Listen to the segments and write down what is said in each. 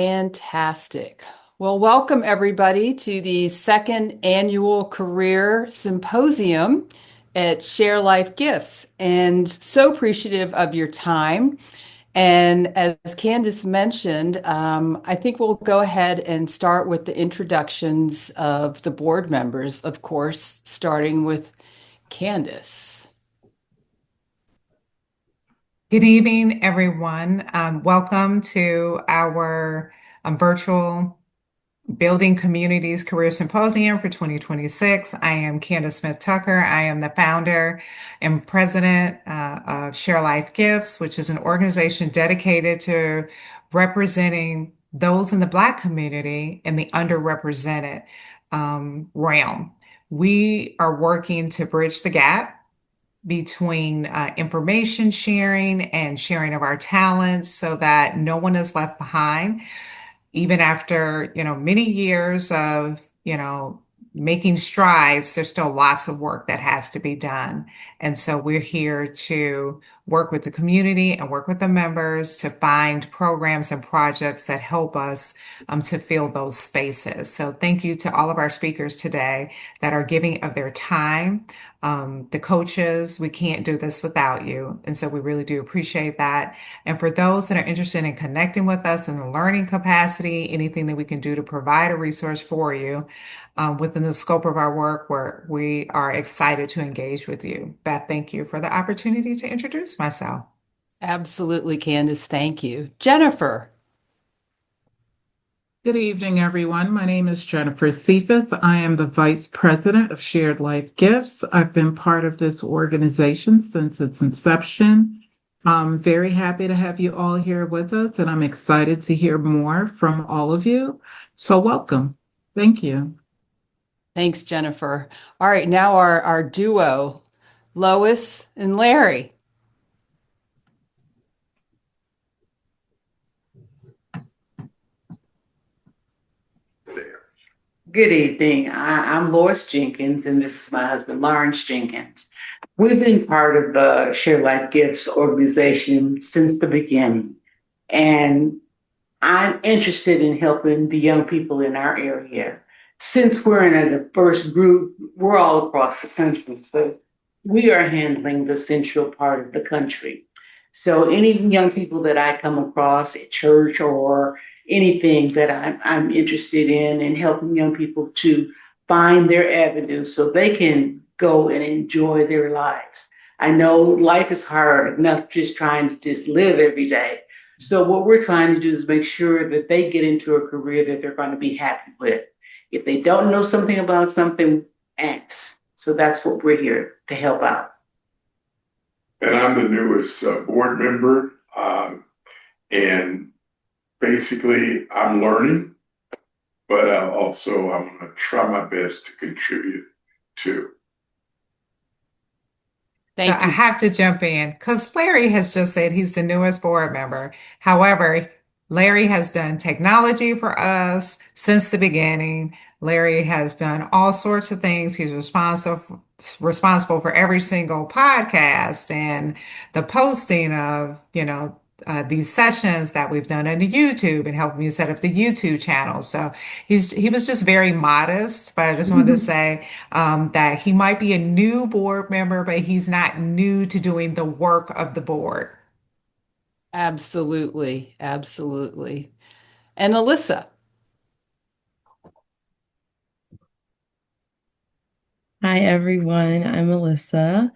Fantastic. Well, welcome everybody to the second annual Career Symposium at Share Life Gifts. And so appreciative of your time. And as Candace mentioned, I think we'll go ahead and start with the introductions of the board members, of course, starting with Candace. Good evening, everyone. Welcome to our virtual Building Communities Career Symposium for 2026. I am Candace Smith-Tucker. I am the founder and president of Share Life Gifts, which is an organization dedicated to representing those in the Black community in the underrepresented realm. We are working to bridge the gap between information sharing and sharing of our talents so that no one is left behind even after, many years of, making strides, there's still lots of work that has to be done. And so we're here to work with the community and work with the members to find programs and projects that help us to fill those spaces. So thank you to all of our speakers today that are giving of their time. The coaches, we can't do this without you. And so we really do appreciate that. And for those that are interested in connecting with us in the learning capacity, anything that we can do to provide a resource for you within the scope of our work, we are excited to engage with you. Beth, thank you for the opportunity to introduce myself. Absolutely, Candace. Thank you. Jennifer. Good evening, everyone. My name is Jennifer Cephas. I am the Vice President of Shared Life Gifts. I've been part of this organization since its inception. I'm very happy to have you all here with us, and I'm excited to hear more from all of you. So welcome. Thank you. Thanks, Jennifer. All right, now our duo, Lois and Larry. Good evening. I'm Lois Jenkins, and this is my husband, Lawrence Jenkins. We've been part of the Share Life Gifts organization since the beginning, and I'm interested in helping the young people in our area. Since we're in a diverse group, we're all across the country, so we are handling the central part of the country. So any young people that I come across at church or anything that I'm interested in and helping young people to find their avenue so they can go and enjoy their lives. I know life is hard enough just trying to just live every day. So what we're trying to do is make sure that they get into a career that they're going to be happy with. If they don't know something about something, ask. So that's what we're here to help out. And I'm the newest board member. And basically, I'm learning, but I'm going to try my best to contribute too. Thank you. I have to jump in because Larry has just said he's the newest board member. However, Larry has done technology for us since the beginning. Larry has done all sorts of things. He's responsible for every single podcast and the posting of, these sessions that we've done on the YouTube and helping me set up the YouTube channel. So he was just very modest, but I just wanted to say that he might be a new board member, but he's not new to doing the work of the board. Absolutely. Absolutely. And Alyssa. Hi, everyone. I'm Alyssa.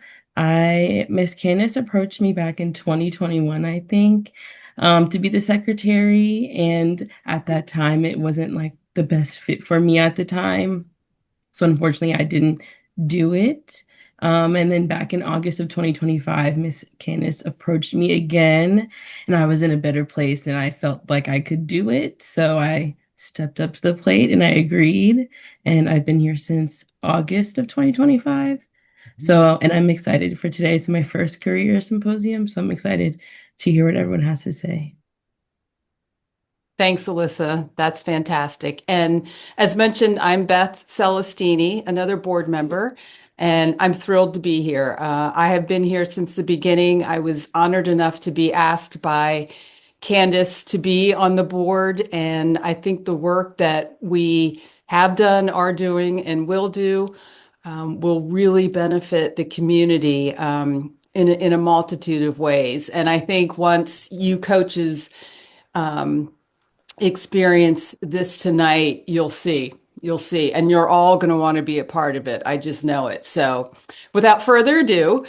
Miss Candace approached me back in 2021, I think, to be the secretary. And at that time, it wasn't like the best fit for me at the time. So unfortunately, I didn't do it. And then back in August of 2025, Miss Candace approached me again, and I was in a better place and I felt like I could do it. So I stepped up to the plate and I agreed. And I've been here since August of 2025. So, and I'm excited for today. It's my first career symposium. So I'm excited to hear what everyone has to say. Thanks, Alyssa. That's fantastic. And as mentioned, I'm Beth Celestini, another board member, and I'm thrilled to be here. I have been here since the beginning. I was honored enough to be asked by Candace to be on the board. And I think the work that we have done, are doing, and will do will really benefit the community in a multitude of ways. And I think once you coaches experience this tonight, you'll see, and you're all going to want to be a part of it. I just know it. So without further ado,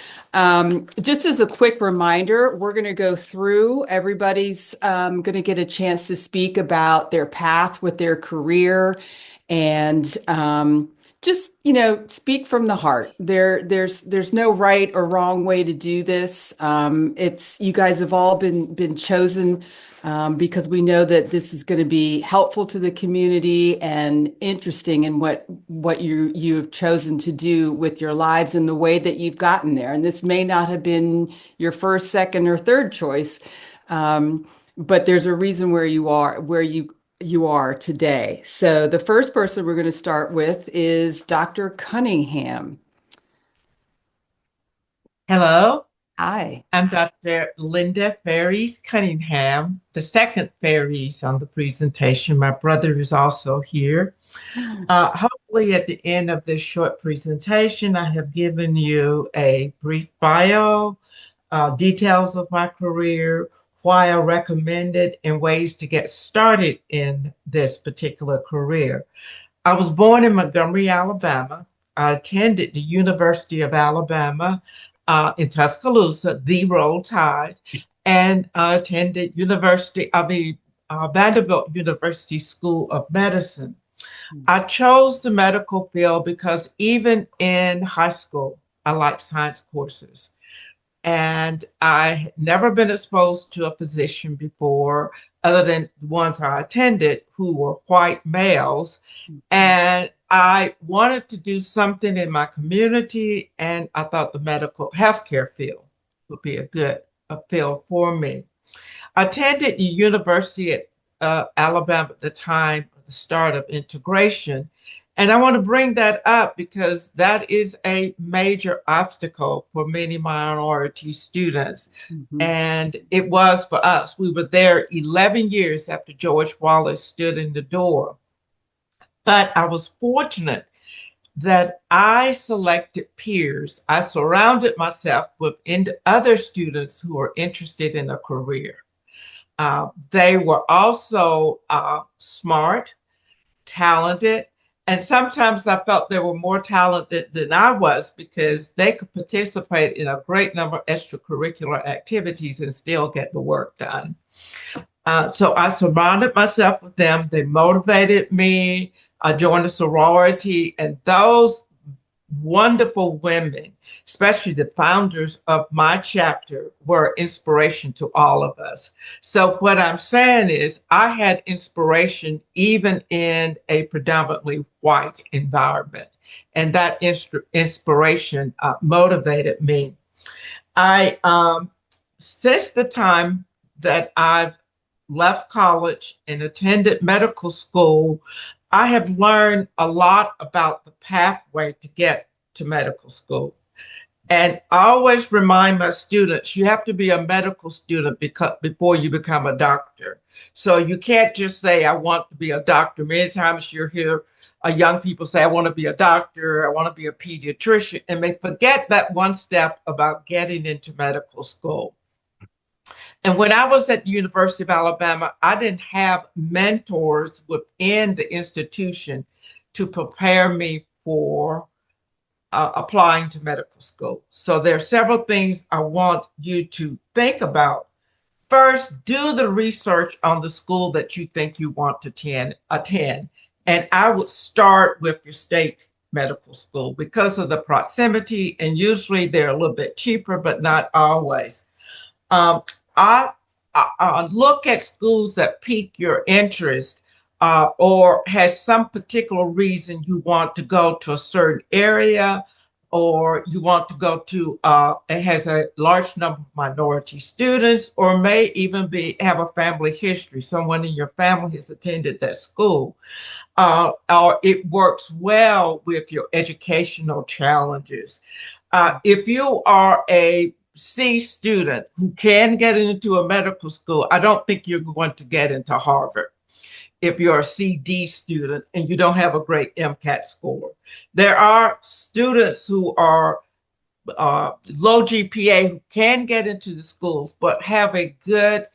just as a quick reminder, we're going to go through, everybody's going to get a chance to speak about their path with their career, and just, speak from the heart. There's no right or wrong way to do this. It's, you guys have all been chosen because we know that this is going to be helpful to the community and interesting in what you have chosen to do with your lives and the way that you've gotten there. And this may not have been your first, second, or third choice, but there's a reason where you are today. So the first person we're going to start with is Dr. Cunningham. Hello, Hi. I'm Dr. Linda Fairries Cunningham, the second Fairries on the presentation. My brother is also here. Hopefully at the end of this short presentation, I have given you a brief bio, details of my career, why I recommend it, and ways to get started in this particular career. I was born in Montgomery, Alabama. I attended the University of Alabama in Tuscaloosa, the Roll Tide, and attended Vanderbilt University School of Medicine. I chose the medical field because even in high school, I liked science courses. And I had never been exposed to a physician before, other than the ones I attended who were white males. And I wanted to do something in my community, and I thought the medical healthcare field would be a good field for me. I attended the University at Alabama at the time of the start of integration. And I want to bring that up because that is a major obstacle for many minority students. And it was for us. We were there 11 years after George Wallace stood in the door. But I was fortunate that I selected peers. I surrounded myself with other students who were interested in a career. They were also smart, talented, and sometimes I felt they were more talented than I was because they could participate in a great number of extracurricular activities and still get the work done. So I surrounded myself with them. They motivated me. I joined a sorority, and those wonderful women, especially the founders of my chapter, were inspiration to all of us. So what I'm saying is I had inspiration even in a predominantly white environment, and that inspiration motivated me. Since the time that I've left college and attended medical school, I have learned a lot about the pathway to get to medical school. And I always remind my students, you have to be a medical student before you become a doctor. So you can't just say, I want to be a doctor. Many times you hear young people say, I want to be a doctor, I want to be a pediatrician, and they forget that one step about getting into medical school. And when I was at the University of Alabama, I didn't have mentors within the institution to prepare me for applying to medical school. So there are several things I want you to think about. First, do the research on the school that you think you want to attend. And I would start with your state medical school because of the proximity, and usually they're a little bit cheaper, but not always. I look at schools that pique your interest or has some particular reason you want to go to a certain area, or you want to go to, it has a large number of minority students, or may even have a family history. Someone in your family has attended that school. Or it works well with your educational challenges. If you are a C student who can get into a medical school, I don't think you're going to get into Harvard if you're a CD student and you don't have a great MCAT score. There are students who are low GPA who can get into the schools, but have a good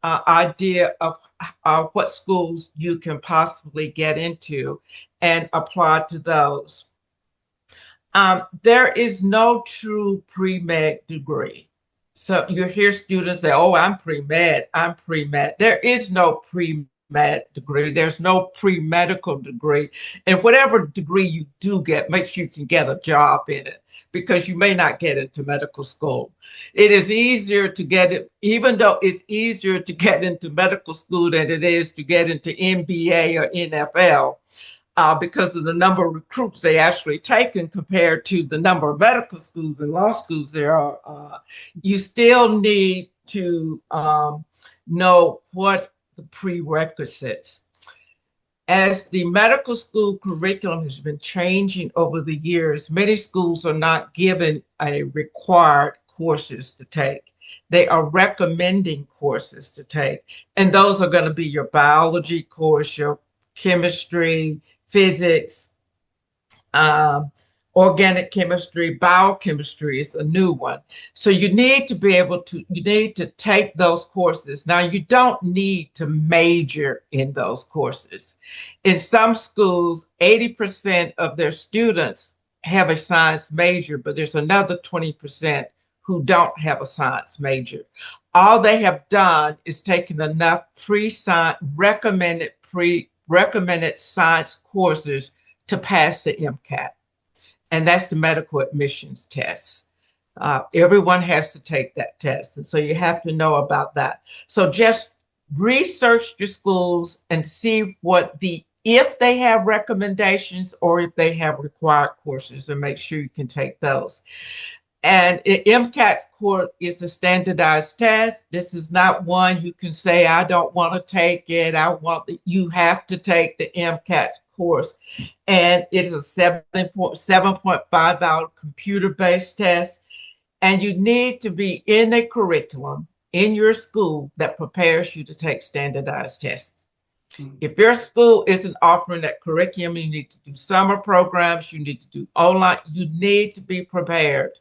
idea of what schools you can possibly get into and apply to those. There is no true pre-med degree. So you hear students say, oh, I'm pre-med, I'm pre-med. There is no pre-med degree. There's no pre-medical degree. And whatever degree you do get, make sure you can get a job in it, because you may not get into medical school. It is easier to get it, even though it's easier to get into medical school than it is to get into NBA or NFL. Because of the number of recruits they actually taken compared to the number of medical schools and law schools there are, you still need to know what the prerequisites. As the medical school curriculum has been changing over the years, many schools are not given a required courses to take. They are recommending courses to take. And those are going to be your biology course, your chemistry, physics, organic chemistry, biochemistry is a new one. So you need to take those courses. Now, you don't need to major in those courses. In some schools, 80% of their students have a science major, but there's another 20% who don't have a science major. All they have done is taken enough recommended science courses to pass the MCAT. And that's the medical admissions test. Everyone has to take that test. And so you have to know about that. So just research your schools and see if they have recommendations or if they have required courses, and make sure you can take those. And MCAT course is a standardized test. This is not one you can say, I don't want to take it. You have to take the MCAT course. And it's a 7.5 hour computer-based test. And you need to be in a curriculum in your school that prepares you to take standardized tests. If your school isn't offering that curriculum, you need to do summer programs, you need to do online, you need to be prepared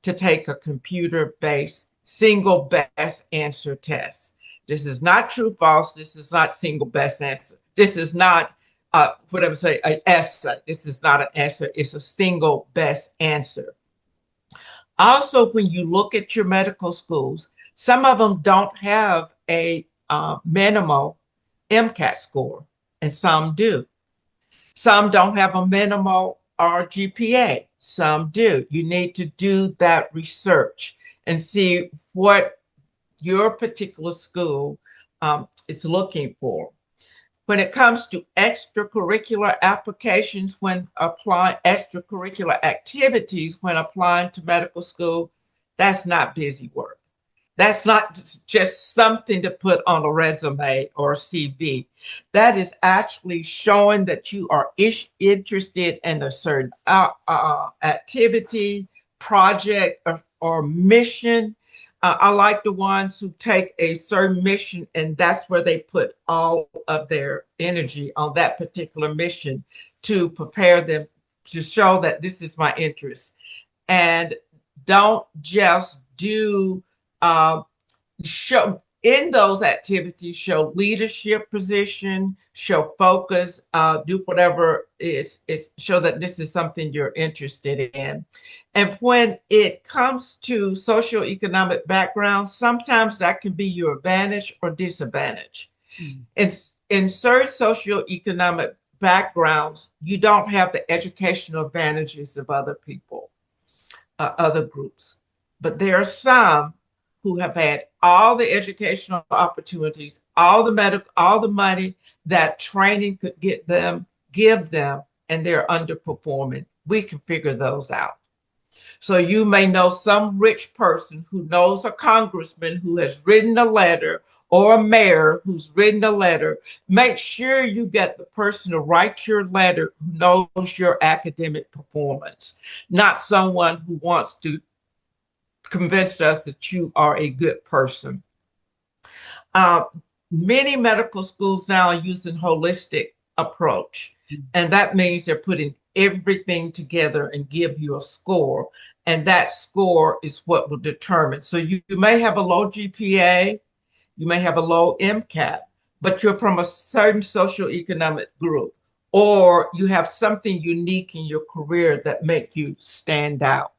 to take a computer-based single best answer test. This is not true false. This is not single best answer. This is not an essay. This is not an answer. It's a single best answer. Also, when you look at your medical schools, some of them don't have a minimal MCAT score, and some do. Some don't have a minimal GPA. Some do. You need to do that research and see what your particular school is looking for. When it comes to extracurricular applications, when applying extracurricular activities, when applying to medical school, that's not busy work. That's not just something to put on a resume or a CV. That is actually showing that you are interested in a certain activity, project, or mission. I like the ones who take a certain mission, and that's where they put all of their energy on that particular mission to prepare them to show that this is my interest. And don't just do show in those activities, show leadership position, show focus, do whatever is show that this is something you're interested in. And when it comes to socioeconomic background, sometimes that can be your advantage or disadvantage. In certain socioeconomic backgrounds, you don't have the educational advantages of other people, other groups. But there are some who have had all the educational opportunities, all the money that training could give them, and they're underperforming. We can figure those out. So you may know some rich person who knows a congressman who has written a letter, or a mayor who's written a letter. Make sure you get the person to write your letter who knows your academic performance, not someone who wants to convinced us that you are a good person. Uh, Many medical schools now are using holistic approach, and that means they're putting everything together and give you a score, and that score is what will determine. So you may have a low GPA, you may have a low MCAT, but you're from a certain socioeconomic group, or you have something unique in your career that make you stand out.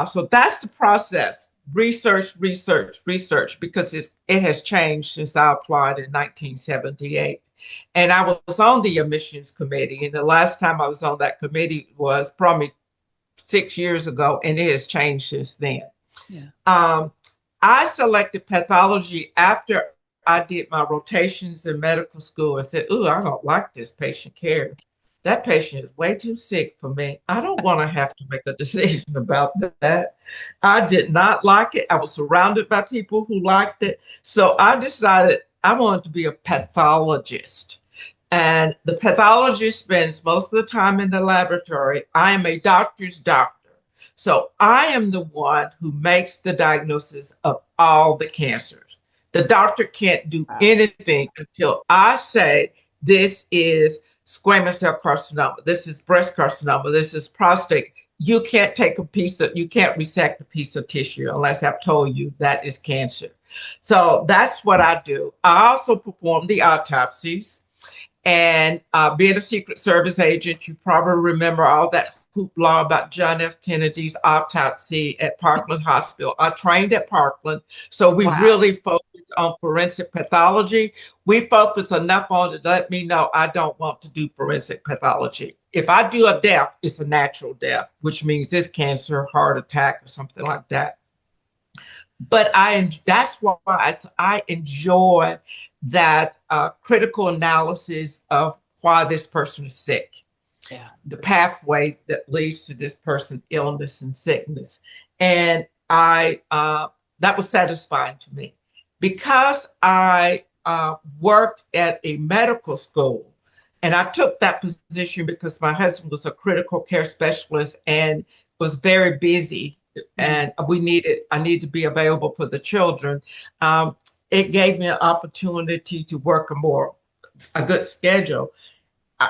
So that's the process. Research, research, research, because it has changed since I applied in 1978. And I was on the admissions committee, and the last time I was on that committee was probably 6 years ago, and it has changed since then. Yeah. I selected pathology after I did my rotations in medical school. I said, "Ooh, I don't like this patient care. That patient is way too sick for me. I don't want to have to make a decision about that." I did not like it. I was surrounded by people who liked it. So I decided I wanted to be a pathologist. And the pathologist spends most of the time in the laboratory. I am a doctor's doctor. So I am the one who makes the diagnosis of all the cancers. The doctor can't do anything until I say this is squamous cell carcinoma, this is breast carcinoma, this is prostate. You can't you can't resect a piece of tissue unless I've told you that is cancer. So that's what I do. I also perform the autopsies. And being a Secret Service agent, you probably remember all that hoopla about John F. Kennedy's autopsy at Parkland Hospital. I trained at Parkland, so we really focus on forensic pathology. We focus enough on it to let me know I don't want to do forensic pathology. If I do a death, it's a natural death, which means it's cancer, heart attack, or something like that. But that's why I enjoy that critical analysis of why this person is sick. Yeah. The pathway that leads to this person's illness and sickness. And that was satisfying to me. Because I worked at a medical school, and I took that position because my husband was a critical care specialist and was very busy, and I needed to be available for the children. It gave me an opportunity to work a good schedule.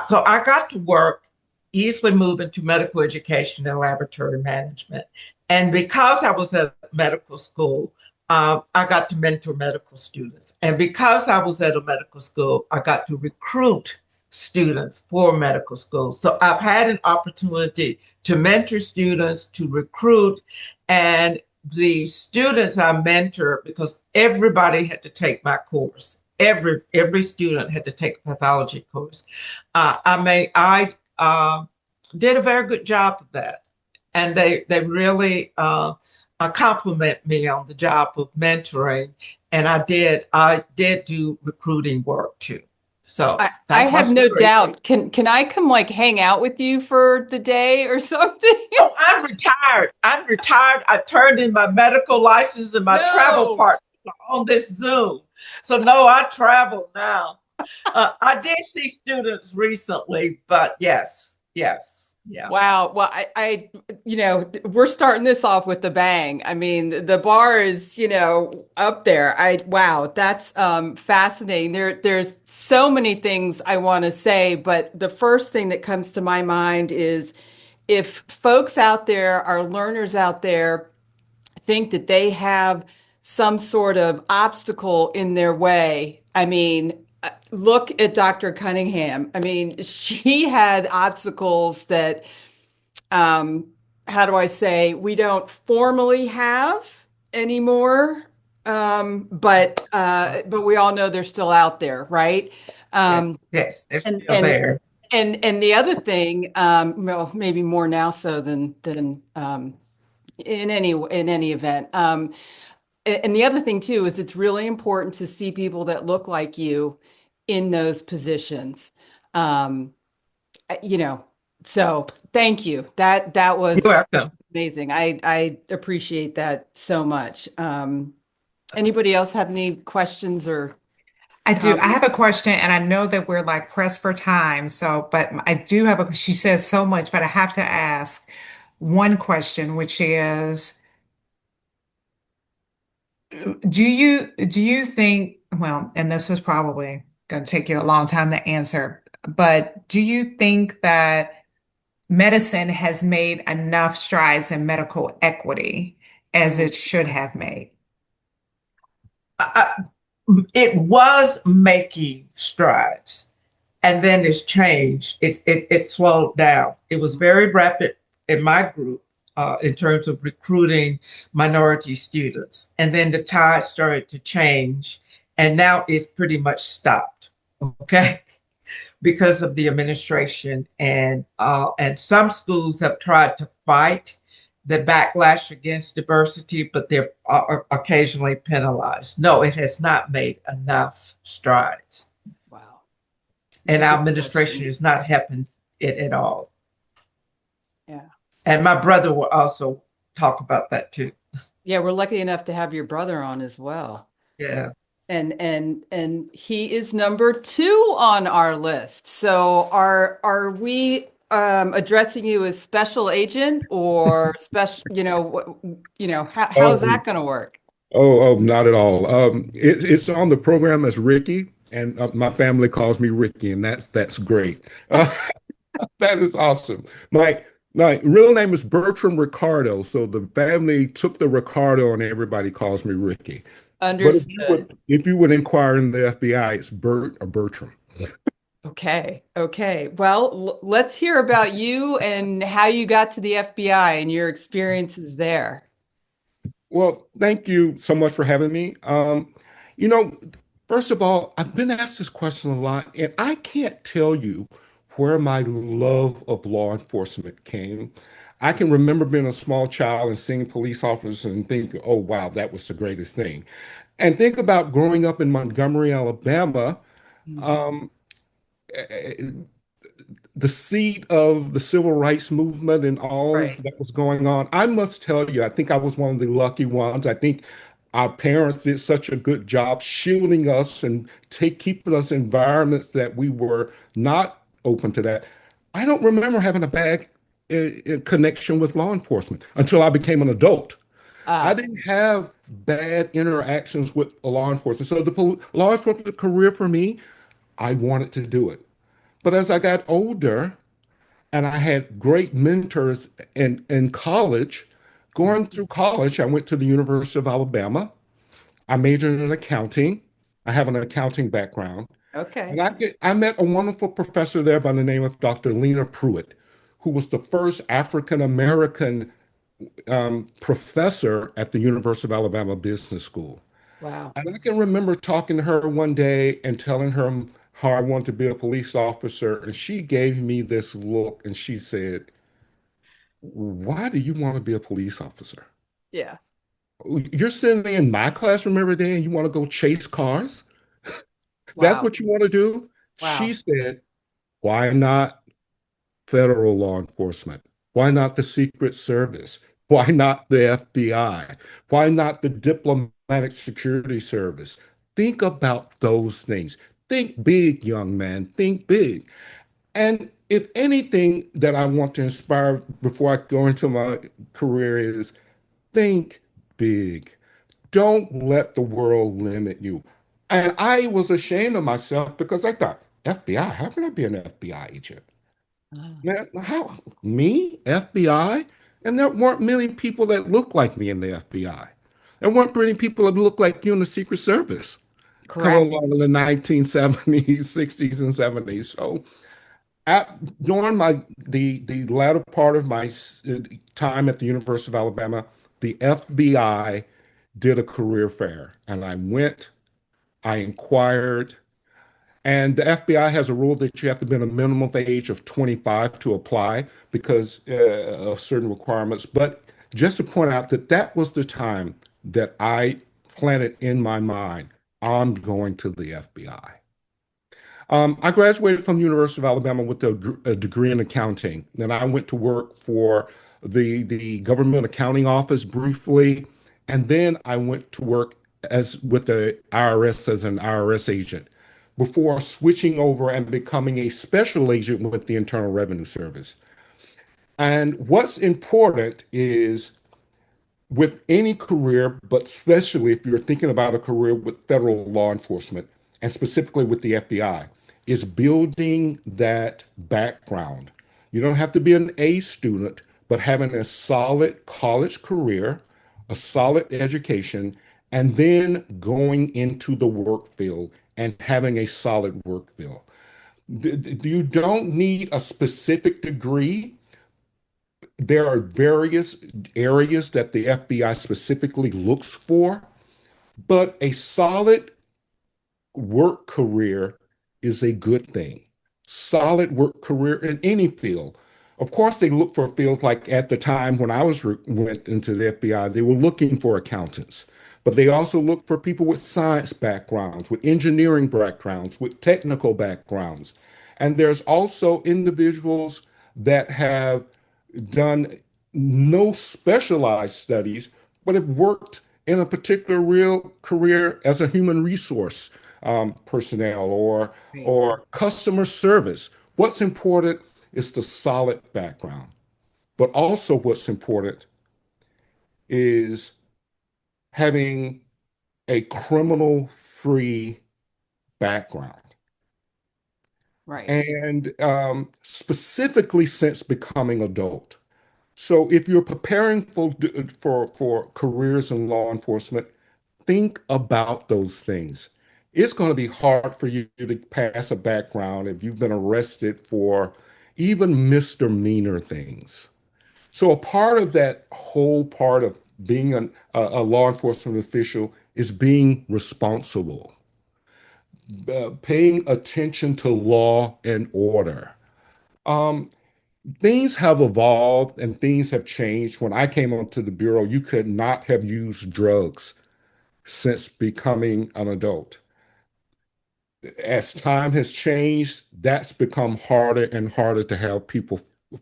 So I got to work, easily move into medical education and laboratory management. And because I was at medical school, I got to mentor medical students. And because I was at a medical school, I got to recruit students for medical school. So I've had an opportunity to mentor students, to recruit, and the students I mentor, because everybody had to take my course. Every student had to take a pathology course. I did a very good job of that, and they really compliment me on the job of mentoring, and I did do recruiting work too. So I have no doubt. Can I come like hang out with you for the day or something? Oh, I'm retired. I turned in my medical license and my travel partner on this Zoom. So no, I travel now. I did see students recently, but yes. Yeah. Wow. Well, we're starting this off with the bang. I mean, the bar is, up there. Wow, that's fascinating. There's so many things I want to say, but the first thing that comes to my mind is if folks out there, our learners out there, think that they have some sort of obstacle in their way. I mean, look at Dr. Cunningham. I mean, she had obstacles that, how do I say, we don't formally have anymore. But we all know they're still out there, right? Yes, they're still there. And the other thing, well, maybe more now so than in any event. And the other thing too is it's really important to see people that look like you in those positions. So thank you. That was amazing. I appreciate that so much. Anybody else have any questions or? I do. I have a question, and I know that we're like pressed for time. But I do have she says so much, but I have to ask one question, which is, Do you think, well, and this is probably going to take you a long time to answer, but do you think that medicine has made enough strides in medical equity as it should have made? I, it was making strides, and then it's changed. It slowed down. It was very rapid in my group in terms of recruiting minority students, and then the tide started to change, and now it's pretty much stopped. Okay, because of the administration, and some schools have tried to fight the backlash against diversity, but they're occasionally penalized. No, it has not made enough strides, Wow. It's and a our good administration question. is not helping it at all. Yeah. And my brother will also talk about that too. Yeah, we're lucky enough to have your brother on as well. Yeah. And he is number 2 on our list. So are we addressing you as special agent or special, how's Oh, that going to work? not at all. It's on the program as Ricky, and my family calls me Ricky, and that's great. That is awesome. My real name is Bertram Ricardo, so the family took the Ricardo, and everybody calls me Ricky. But Understood. if you would inquire in the FBI, it's Bert or Bertram. Okay. Okay. Well, let's hear about you and how you got to the FBI and your experiences there. Well, thank you so much for having me. You know, first of all, I've been asked this question a lot, and I can't tell you where my love of law enforcement came. I can remember being a small child and seeing police officers and think, oh, wow, that was the greatest thing. And think about growing up in Montgomery, Alabama, Mhm. um, the seat of the civil rights movement and all Right. that was going on. I must tell you, I think I was one of the lucky ones. I think our parents did such a good job shielding us and keeping us in environments that we were not open to that. I don't remember having a bad connection with law enforcement until I became an adult. I Ah, didn't have bad interactions with law enforcement. So the law enforcement career for me, I wanted to do it. But as I got older, and I had great mentors in college. mm, Going through college, I went to the University of Alabama. I majored in accounting. I have an accounting background. okay. And I met a wonderful professor there by the name of Dr. Lena Pruitt, who was the first African American professor at the University of Alabama Business School. Wow. And I can remember talking to her one day and telling her how I wanted to be a police officer. And she gave me this look and she said, why do you want to be a police officer? Yeah. You're sitting in my classroom every day and you want to go chase cars? That's Wow. what you want to do? She Wow. said, why not federal law enforcement? Why not the Secret Service? Why not the FBI? Why not the Diplomatic Security Service? Think about those things. Think big, young man. Think big. And if anything that I want to inspire before I go into my career is think big. Don't let the world limit you. And I was ashamed of myself because I thought, FBI, how can I be an FBI agent? Ah, Man, how me, FBI? And there weren't many people that looked like me in the FBI. There weren't many people that looked like you in the Secret Service coming correct. along in the 1970s, 60s, and 70s. So during the latter part of my time at the University of Alabama, the FBI did a career fair, and I went, I inquired, and the FBI has a rule that you have to be in a minimum age of 25 to apply because of certain requirements. But just to point out that that was the time that I planted in my mind, I'm going to the FBI. I graduated from the University of Alabama with a degree in accounting. Then I went to work for the government accounting office briefly, and then I went to work as with the IRS as an IRS agent before switching over and becoming a special agent with the Internal Revenue Service. And what's important is with any career, but especially if you're thinking about a career with federal law enforcement and specifically with the FBI, is building that background. You don't have to be an A student, but having a solid college career, a solid education, and then going into the work field and having a solid work field. You don't need a specific degree. There are various areas that the FBI specifically looks for, but a solid work career is a good thing. Solid work career in any field. Of course, they look for fields like at the time when I went into the FBI, they were looking for accountants, but they also look for people with science backgrounds, with engineering backgrounds, with technical backgrounds. And there's also individuals that have done no specialized studies, but have worked in a particular real career as a human resource personnel Right. or customer service. What's important is the solid background, but also what's important is having a criminal-free background. Right. And specifically since becoming adult. So if you're preparing for careers in law enforcement, think about those things. It's going to be hard for you to pass a background if you've been arrested for even misdemeanor things. So a part of that whole part of being a law enforcement official is being responsible, paying attention to law and order. Um, Things have evolved and things have changed. When I came onto the Bureau, you could not have used drugs since becoming an adult. As time has changed, that's become harder and harder to have people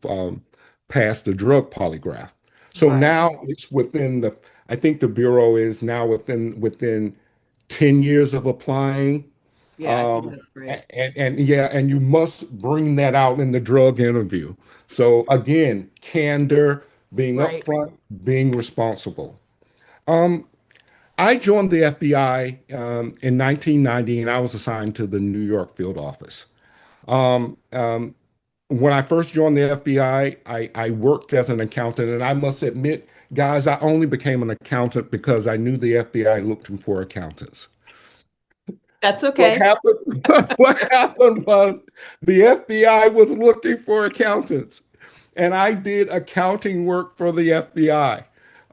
um, pass the drug polygraph. So Right. now it's I think the Bureau is now within 10 years of applying. Yeah, I think that's great. And yeah, and you must bring that out in the drug interview. So again, candor, being Right. upfront, being responsible. Um, I joined the FBI in 1990, and I was assigned to the New York field office. Um, um, when I first joined the FBI, I worked as an accountant, and I must admit, guys, I only became an accountant because I knew the FBI looked for accountants. That's What okay. happened? What happened was the FBI was looking for accountants, and I did accounting work for the FBI.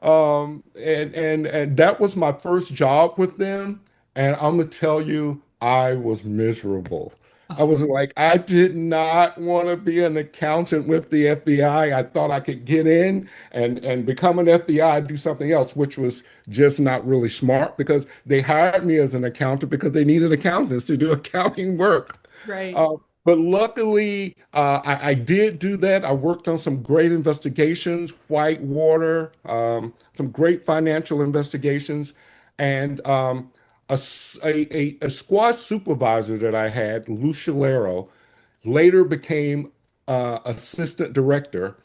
And that was my first job with them. And I'm gonna tell you, I was miserable. I was like, I did not want to be an accountant with the FBI. I thought I could get in and become an FBI, do something else, which was just not really smart because they hired me as an accountant because they needed accountants to do accounting work. Right. But luckily, I did do that. I worked on some great investigations, Whitewater, some great financial investigations, and a squad supervisor that I had, Lou Shalero, later became assistant director.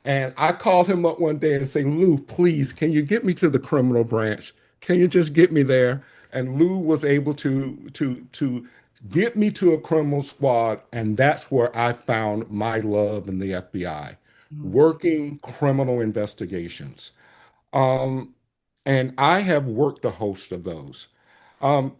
And I called him up one day and say, Lou, please, can you get me to the criminal branch? Can you just get me there? And Lou was able to get me to a criminal squad, and that's where I found my love in the FBI, Mm. working criminal investigations. Um, and I have worked a host of those. Um,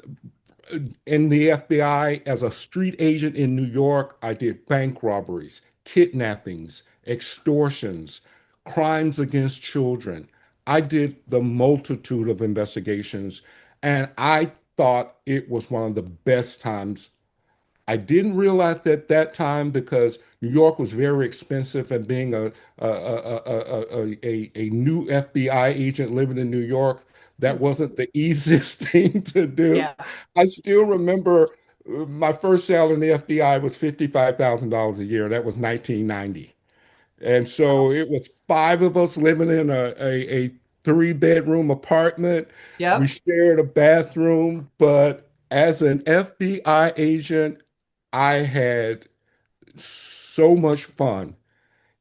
in the FBI as a street agent in New York, I did bank robberies, kidnappings, extortions, crimes against children. I did the multitude of investigations, and I thought it was one of the best times. I didn't realize at that time because New York was very expensive, and being a new FBI agent living in New York, that wasn't the easiest thing to do. Yeah. I still remember my first salary in the FBI was $55,000 a year. That was 1990. And so it was five of us living in a three-bedroom apartment. We Yep. shared a bathroom, but as an FBI agent, I had so much fun.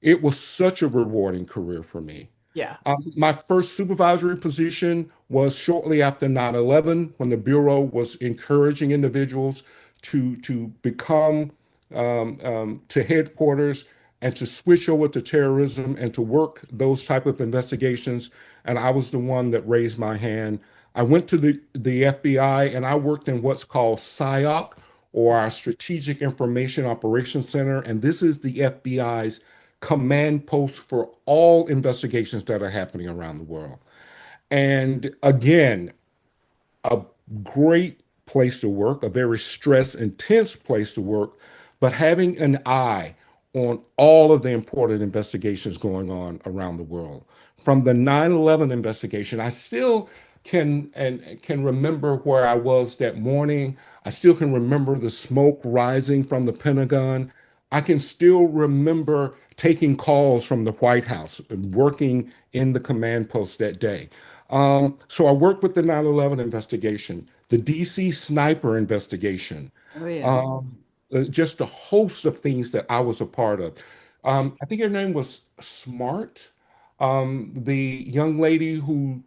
It was such a rewarding career for me. Yeah. My first supervisory position was shortly after 9/11, when the Bureau was encouraging individuals to become to headquarters and to switch over to terrorism and to work those type of investigations. And I was the one that raised my hand. I went to the FBI and I worked in what's called SIOP, or our Strategic Information Operations Center. And this is the FBI's command post for all investigations that are happening around the world. And again, a great place to work, a very stress intense place to work, but having an eye on all of the important investigations going on around the world. From the 9/11 investigation, I still can remember where I was that morning. I still can remember the smoke rising from the Pentagon. I can still remember taking calls from the White House and working in the command post that day. So I worked with the 9/11 investigation, the DC sniper investigation, Oh, yeah. just a host of things that I was a part of. I think her name was Smart, the young lady who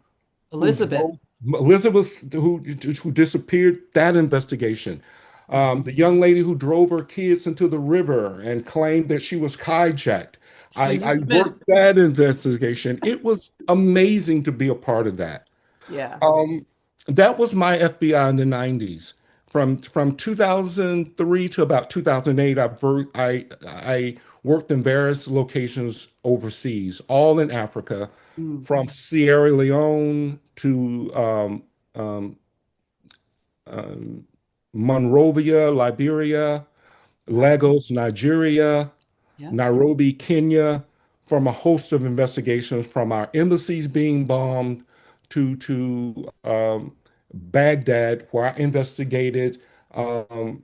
Elizabeth. drove Elizabeth, who disappeared, that investigation. The young lady who drove her kids into the river and claimed that she was hijacked. I Susan Smith. worked that investigation. It was amazing to be a part of that. Yeah. Um, that was my FBI in the 90s. From 2003 to about 2008, I worked in various locations overseas, all in Africa, Mm. from Sierra Leone to um, um, Monrovia, Liberia, Wow. Lagos, Nigeria, Yeah. Nairobi, Kenya, from a host of investigations, from our embassies being bombed to Baghdad, where I investigated um,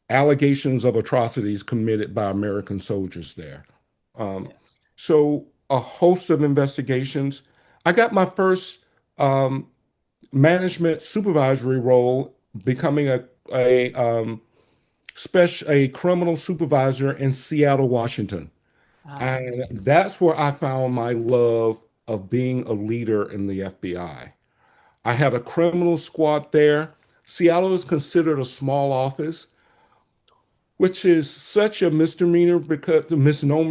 allegations of atrocities committed by American soldiers there. Um, Yeah. so a host of investigations. I got my first management supervisory role, becoming a criminal supervisor in Seattle, Washington. Wow. And that's where I found my love of being a leader in the FBI. I had a criminal squad there. Seattle is considered a small office, which is such a misnomer,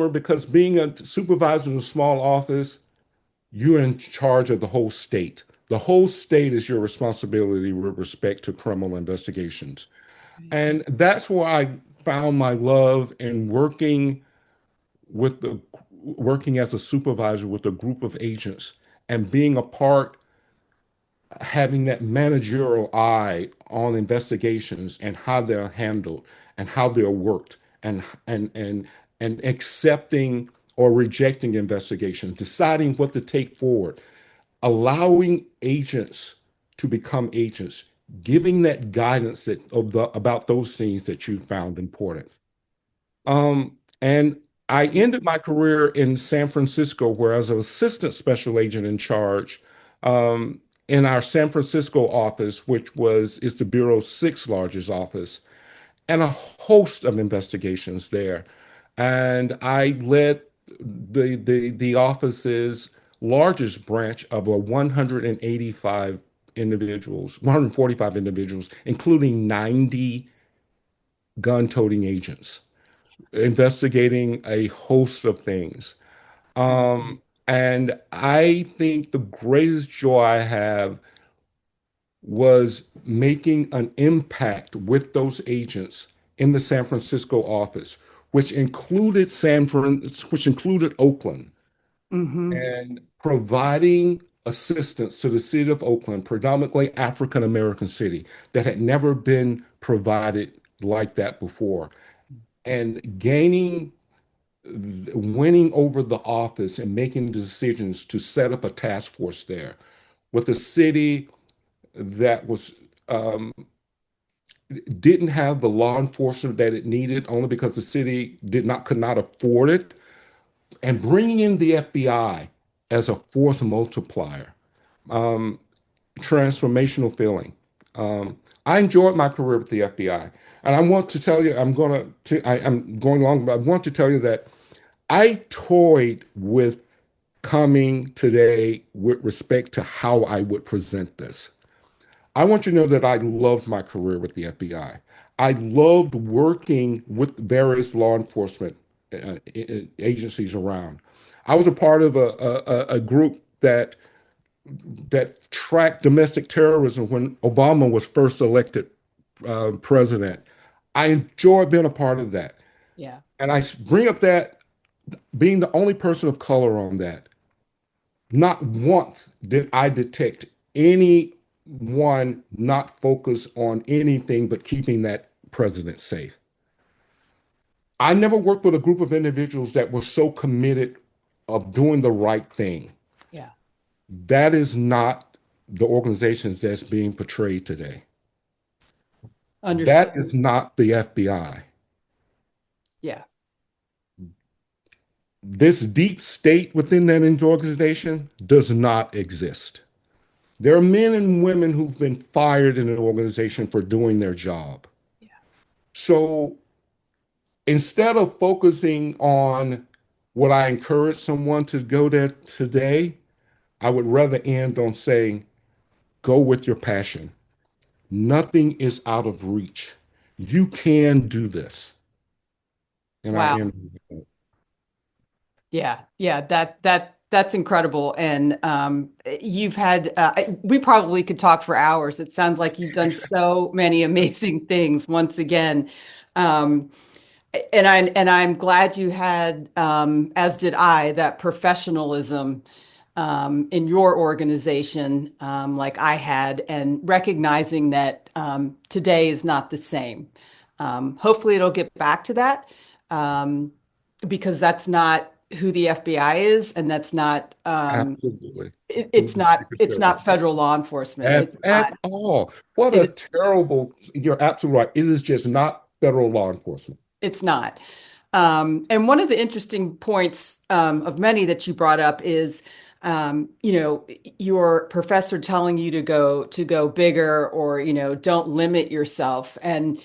because being a supervisor in a small office, you're in charge of the whole state. The whole state is your responsibility with respect to criminal investigations. Right. And that's where I found my love in working as a supervisor with a group of agents and being a part, having that managerial eye on investigations and how they're handled and how they're worked, and accepting or rejecting investigations, deciding what to take forward, allowing agents to become agents, giving that guidance about those things that you found important. And I ended my career in San Francisco, where I was an assistant special agent in charge in our San Francisco office, which is the Bureau's sixth largest office, and a host of investigations there. And I led the office's largest branch of 145 individuals, including 90 gun-toting agents, investigating a host of things. And I think the greatest joy I have was making an impact with those agents in the San Francisco office, which included Oakland, Mm-hmm. and providing assistance to the city of Oakland, predominantly African American city, that had never been provided like that before, and winning over the office and making decisions to set up a task force there with a city that um, didn't have the law enforcement that it needed, only because the city could not afford it, and bringing in the FBI as a force multiplier. Um, Transformational feeling. I enjoyed my career with the FBI, and I want to tell you, I'm going along, but I want to tell you that I toyed with coming today with respect to how I would present this. I want you to know that I loved my career with the FBI. I loved working with various law enforcement agencies around. I was a part of a group that tracked domestic terrorism when Obama was first elected president. I enjoyed being a part of that. Yeah. And I bring up that being the only person of color on that, not once did I detect anyone not focus on anything but keeping that president safe. I never worked with a group of individuals that were so committed of doing the right thing. Yeah. That is not the organizations that's being portrayed today. Understood. That is not the FBI. Yeah. This deep state within that organization does not exist. There are men and women who've been fired in an organization for doing their job. Yeah. So instead of focusing on what I encourage someone to go there today, I would rather end on saying, go with your passion. Nothing is out of reach. You can do this. And I Wow. end with that. Yeah, that's incredible. And you've had we probably could talk for hours. It sounds like you've done so many amazing things once again. Um, and I'm glad you had, as did I, that professionalism in your organization, like I had, and recognizing that today is not the same. Hopefully, it'll get back to that. Because that's not who the FBI is, and that's not Absolutely. it's Secret Service. not federal law enforcement. It's At not. all. What a terrible, you're absolutely right. It is just not federal law enforcement. It's not. And one of the interesting points of many that you brought up is, your professor telling you to go bigger, or, don't limit yourself. And,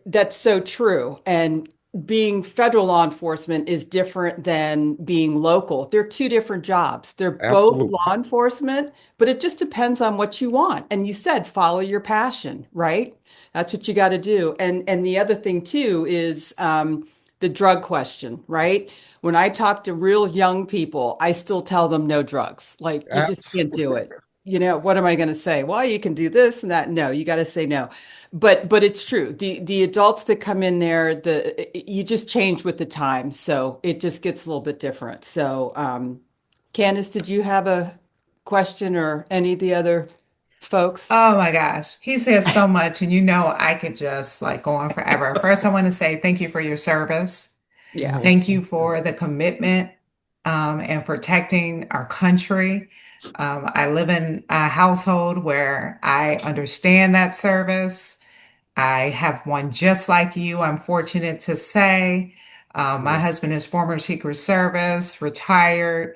that's so true. And being federal law enforcement is different than being local. They're two different jobs. They're both Absolutely. law enforcement, but it just depends on what you want. And you said follow your passion, right? That's what you got to do. And the other thing too is the drug question, right? When I talk to real young people, I still tell them no drugs. Like you just can't do it. What am I going to say? Well, you can do this and that. No, you got to say no. But it's true. The adults that come in there, you just change with the time, so it just gets a little bit different. So, Candace, did you have a question, or any of the other folks? Oh my gosh, he says so much, and I could just like go on forever. First, I want to say thank you for your service. Yeah. Thank you for the commitment and protecting our country. I live in a household where I understand that service. I have one just like you, I'm fortunate to say. My husband is former Secret Service, retired.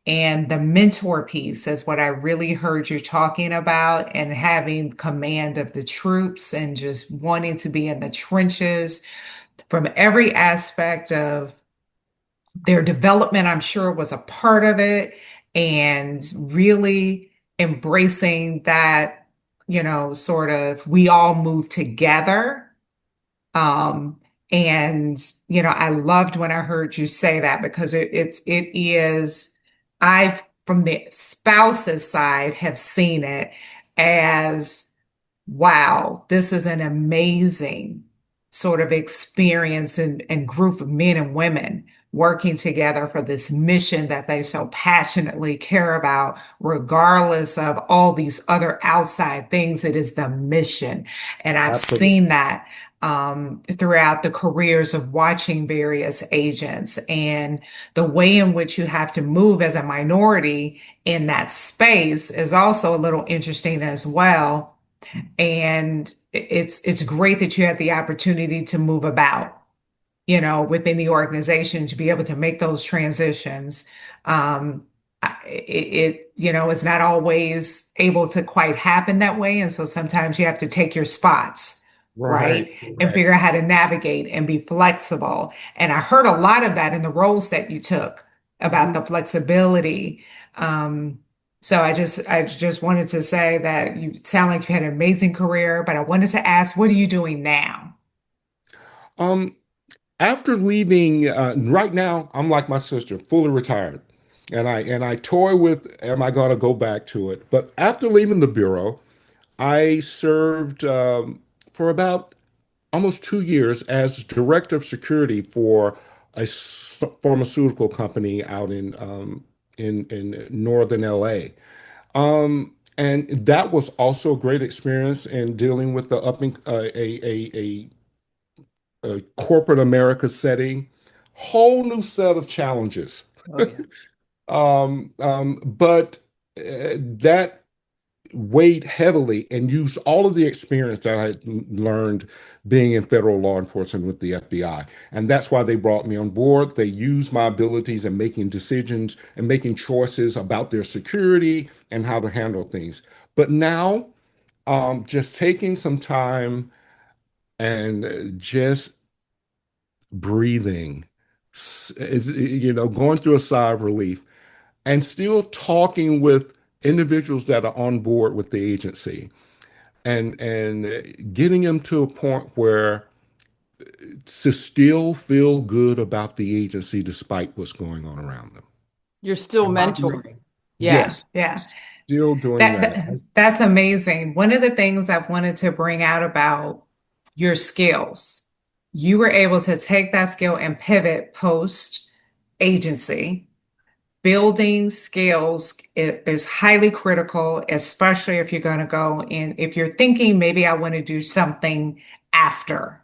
And the mentor piece is what I really heard you talking about, and having command of the troops and just wanting to be in the trenches from every aspect of their development. I'm sure was a part of it, and really embracing that, sort of we all move together. Um, and I loved when I heard you say that, because it is, I've from the spouse's side have seen it as, wow, this is an amazing sort of experience and group of men and women working together for this mission that they so passionately care about, regardless of all these other outside things. It is the mission. And I've Absolutely. seen that throughout the careers of watching various agents, and the way in which you have to move as a minority in that space is also a little interesting as well. And it's great that you had the opportunity to move about, within the organization, to be able to make those transitions. It's not always able to quite happen that way. And so sometimes you have to take your spots, right? And figure out how to navigate and be flexible. And I heard a lot of that in the roles that you took about the flexibility. So I just wanted to say that you sound like you had an amazing career, but I wanted to ask, what are you doing now? Um, After leaving, right now, I'm like my sister, fully retired. And I toy with, am I going to go back to it? But after leaving the Bureau, I served for about almost 2 years as director of security for a pharmaceutical company out in northern LA. And that was also a great experience in dealing with the up in, a corporate America setting, whole new set of challenges. Oh, yeah. But that weighed heavily and used all of the experience that I had learned being in federal law enforcement with the FBI. And that's why they brought me on board. They used my abilities in making decisions and making choices about their security and how to handle things. But now, just taking some time and just breathing, going through a sigh of relief and still talking with individuals that are on board with the agency and getting them to a point where to still feel good about the agency despite what's going on around them. You're still mentoring. Yeah. Yes, Yeah. still doing that. That's amazing. One of the things I've wanted to bring out about your skills, you were able to take that skill and pivot post agency. Building skills is highly critical, especially if you're going to go in, if you're thinking maybe I want to do something after,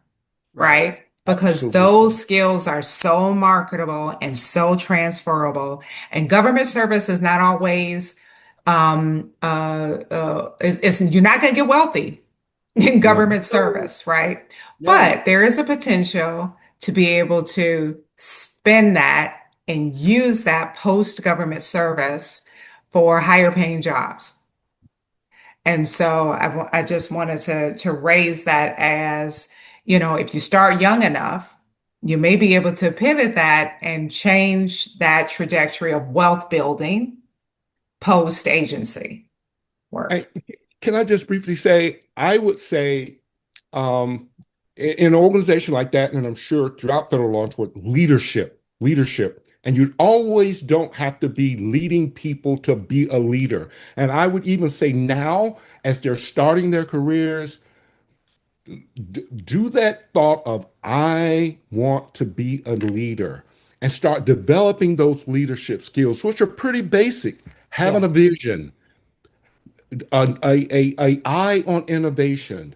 right? Because Absolutely. those skills are so marketable and so transferable. And government service is not always, you're not going to get wealthy in No. government service, right? No. But there is a potential to be able to spend that and use that post-government service for higher paying jobs. And so I just wanted to raise that as, if you start young enough, you may be able to pivot that and change that trajectory of wealth building post agency work. Can I just briefly say, I would say, in an organization like that, and I'm sure throughout federal law enforcement, leadership. And you always don't have to be leading people to be a leader. And I would even say now, as they're starting their careers, do that thought of, I want to be a leader, and start developing those leadership skills, which are pretty basic. Having a vision, a eye on innovation,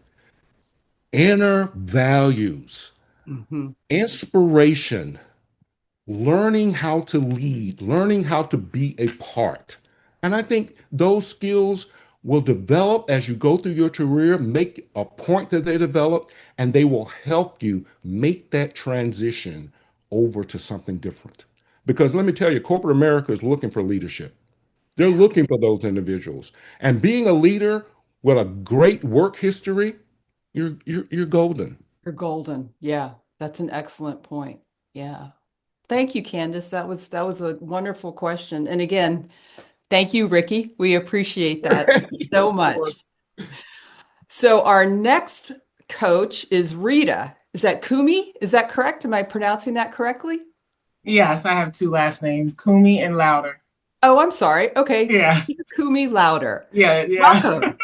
inner values, inspiration, learning how to lead, learning how to be a part. And I think those skills will develop as you go through your career, make a point that they develop, and they will help you make that transition over to something different. Because let me tell you, corporate America is looking for leadership. They're looking for those individuals. And being a leader with a great work history, you're golden. You're golden. Yeah. That's an excellent point. Yeah. Thank you, Candace. That was a wonderful question. And again, thank you, Ricky. We appreciate that so much. So our next coach is Rita. Is that Kumi? Is that correct? Am I pronouncing that correctly? Yes, I have two last names, Kumi and Louder. Oh, I'm sorry. Okay. Yeah. Kumi Louder. Yeah. Welcome.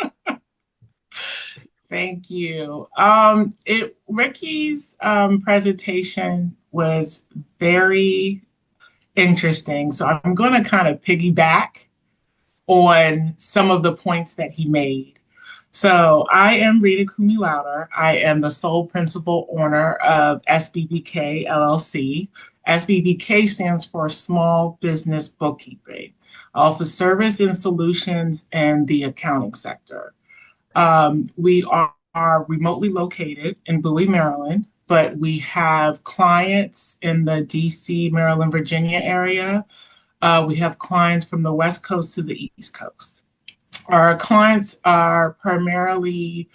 Thank you. Ricky's presentation was very interesting. So I'm going to kind of piggyback on some of the points that he made. So I am Rita Kumi Louder. I am the sole principal owner of SBBK LLC. SBBK stands for Small Business Bookkeeping. I offer service and solutions in the accounting sector. We are remotely located in Bowie, Maryland, but we have clients in the DC, Maryland, Virginia area. We have clients from the West Coast to the East Coast. Our clients are primarily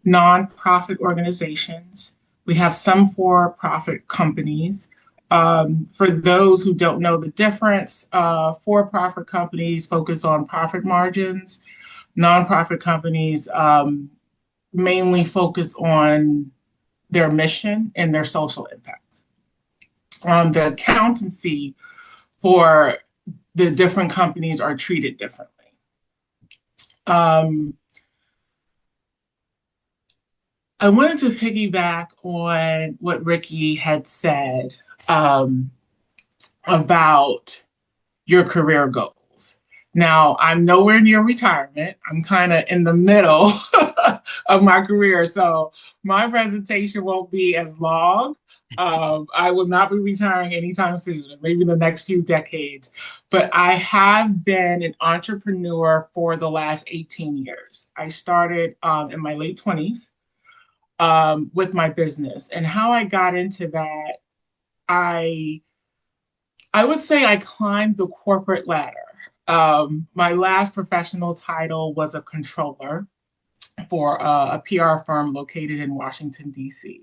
nonprofit organizations. We have some for-profit companies, For those who don't know the difference, for-profit companies focus on profit margins. Nonprofit companies mainly focus on their mission and their social impact. The accountancy for the different companies are treated differently. I wanted to piggyback on what Ricky had said about your career goals. Now, I'm nowhere near retirement. I'm kind of in the middle of my career, so my presentation won't be as long. I will not be retiring anytime soon, maybe the next few decades. But I have been an entrepreneur for the last 18 years. I started in my late 20s with my business. And how I got into that, I would say I climbed the corporate ladder. My last professional title was a controller for a PR firm located in Washington, D.C.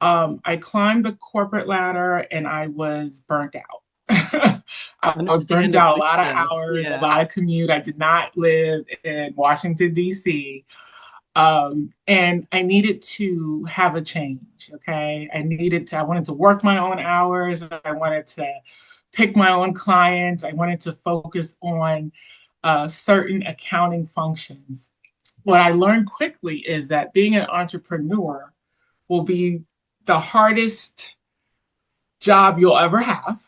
I climbed the corporate ladder and I was burnt out. I was burnt out a lot of hours, a lot of commute. I did not live in Washington, D.C. And I needed to have a change, okay? I wanted to work my own hours. I wanted to pick my own clients. I wanted to focus on certain accounting functions. What I learned quickly is that being an entrepreneur will be the hardest job you'll ever have.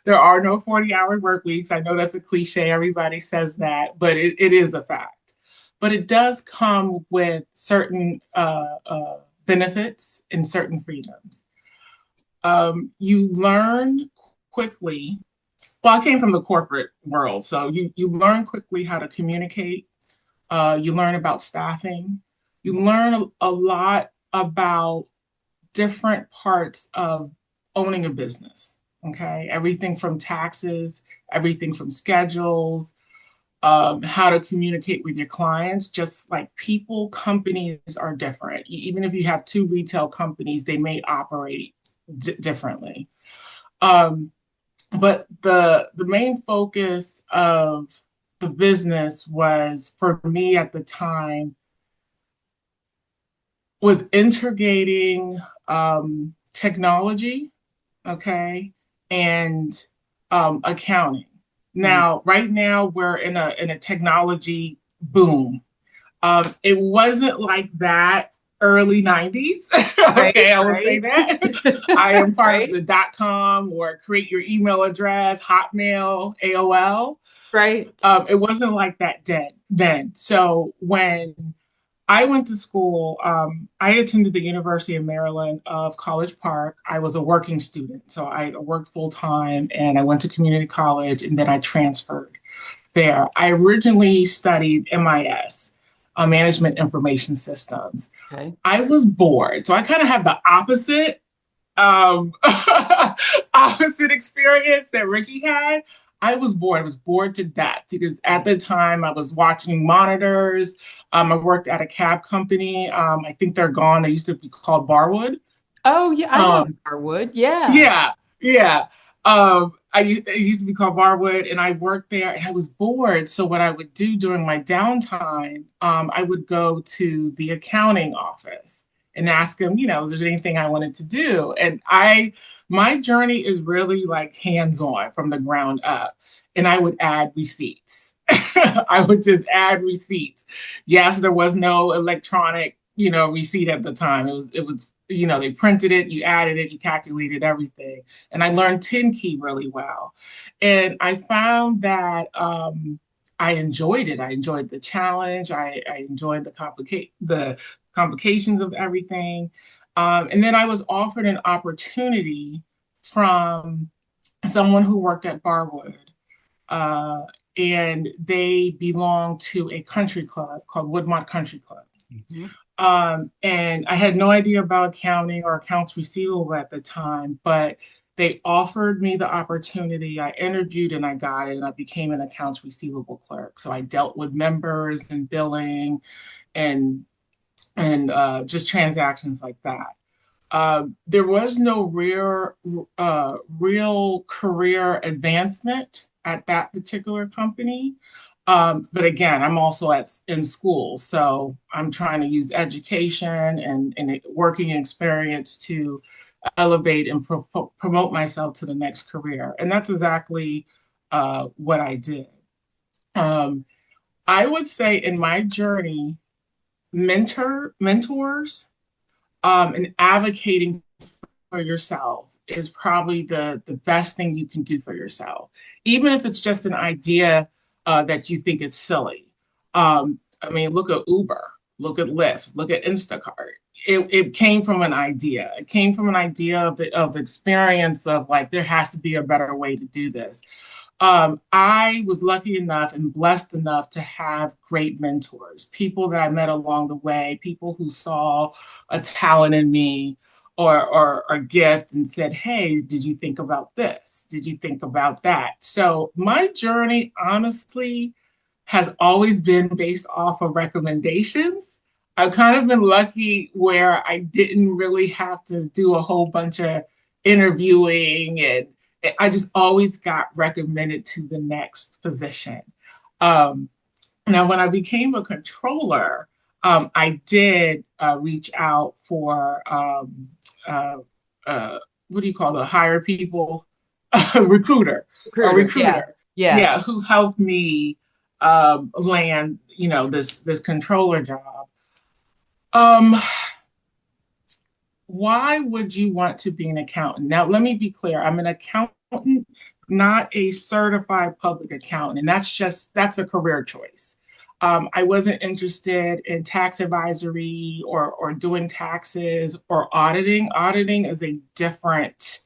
There are no 40-hour work weeks. I know that's a cliche. Everybody says that, but it is a fact. But it does come with certain benefits and certain freedoms. You learn quickly. Well, I came from the corporate world, so you learn quickly how to communicate. You learn about staffing. You learn a lot about different parts of owning a business, okay? Everything from taxes, everything from schedules, how to communicate with your clients. Just like people, companies are different. Even if you have two retail companies, they may operate differently. But the main focus of the business was, for me at the time, was integrating technology, okay, and accounting. Now, right now, we're in a technology boom. It wasn't like that early 90s. Okay, I will say that. I am part of the .com or create your email address, Hotmail, AOL. Right. It wasn't like that then. So when I went to school, I attended the University of Maryland of College Park. I was a working student, so I worked full time and I went to community college and then I transferred there. I originally studied MIS, Management Information Systems. Okay. I was bored, so I kind of have the opposite opposite experience that Ricky had. I was bored. I was bored to death because at the time I was watching monitors. I worked at a cab company. I think they're gone. They used to be called Barwood. Oh, yeah, I know Barwood. Yeah. Yeah. It used to be called Barwood, and I worked there, and I was bored. So what I would do during my downtime, I would go to the accounting office and ask them, is there anything I wanted to do? And my journey is really like hands-on from the ground up. And I would add receipts. I would just add receipts. Yes, there was no electronic, receipt at the time. It was, they printed it, you added it, you calculated everything. And I learned 10 key really well. And I found that I enjoyed it. I enjoyed the challenge. I enjoyed the complications of everything. And then I was offered an opportunity from someone who worked at Barwood. And they belonged to a country club called Woodmont Country Club. Mm-hmm. And I had no idea about accounting or accounts receivable at the time, but they offered me the opportunity. I interviewed and I got it, and I became an accounts receivable clerk. So I dealt with members and billing and just transactions like that. There was no real career advancement at that particular company. But again, I'm also in school, so I'm trying to use education and working experience to elevate and promote myself to the next career. And that's exactly what I did. I would say in my journey, mentors, and advocating for yourself is probably the best thing you can do for yourself, even if it's just an idea that you think is silly. I mean, look at Uber, look at Lyft, look at Instacart. It came from an idea. It came from an idea of experience of like, there has to be a better way to do this. I was lucky enough and blessed enough to have great mentors, people that I met along the way, people who saw a talent in me or a gift and said, hey, did you think about this? Did you think about that? So my journey, honestly, has always been based off of recommendations. I've kind of been lucky where I didn't really have to do a whole bunch of interviewing, and I just always got recommended to the next position. Now, when I became a controller, I did reach out for what do you call it? Hire people, recruiter, a recruiter, yeah, who helped me land, this controller job. Why would you want to be an accountant? Now, let me be clear. I'm an accountant, not a certified public accountant, and that's a career choice. I wasn't interested in tax advisory or doing taxes or auditing. Auditing is a different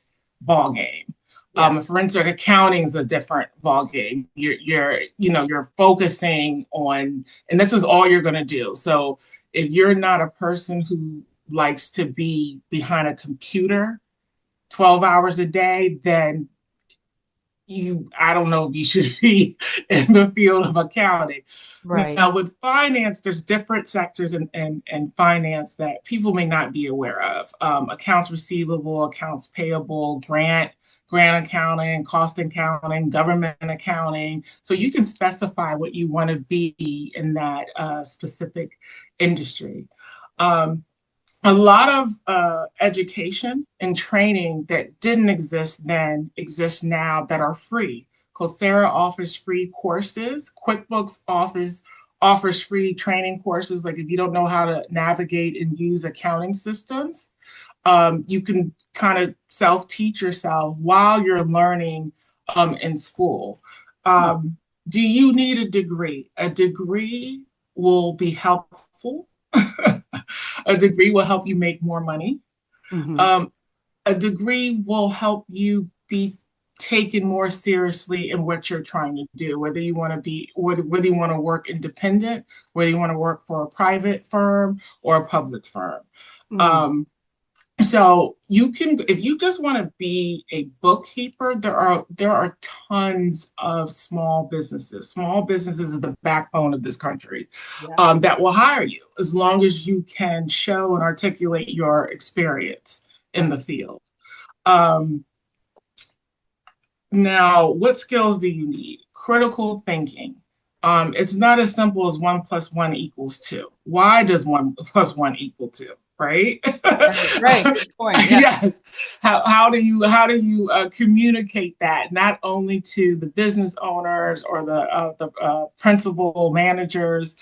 ballgame. Forensic accounting is a different ballgame. You're focusing on, and this is all you're going to do. So if you're not a person who likes to be behind a computer 12 hours a day, then I don't know if you should be in the field of accounting. Right. Now with finance, there's different sectors in finance that people may not be aware of. Accounts receivable, accounts payable, grant accounting, cost accounting, government accounting. So you can specify what you want to be in that specific industry. A lot of education and training that didn't exist then exists now that are free. Coursera offers free courses. QuickBooks offers free training courses. Like if you don't know how to navigate and use accounting systems, you can kind of self-teach yourself while you're learning in school. Do you need a degree? A degree will be helpful. A degree will help you make more money. Mm-hmm. A degree will help you be taken more seriously in what you're trying to do, whether you want to work independent, whether you want to work for a private firm or a public firm. Mm-hmm. So you can, if you just want to be a bookkeeper, there are tons of small businesses. Small businesses is the backbone of this country, that will hire you as long as you can show and articulate your experience in the field. Now, what skills do you need? Critical thinking. It's not as simple as 1 + 1 = 2. Why does 1 + 1 = 2? Right. Right. Good point. Yeah. Yes. How do you communicate that not only to the business owners or the principal managers?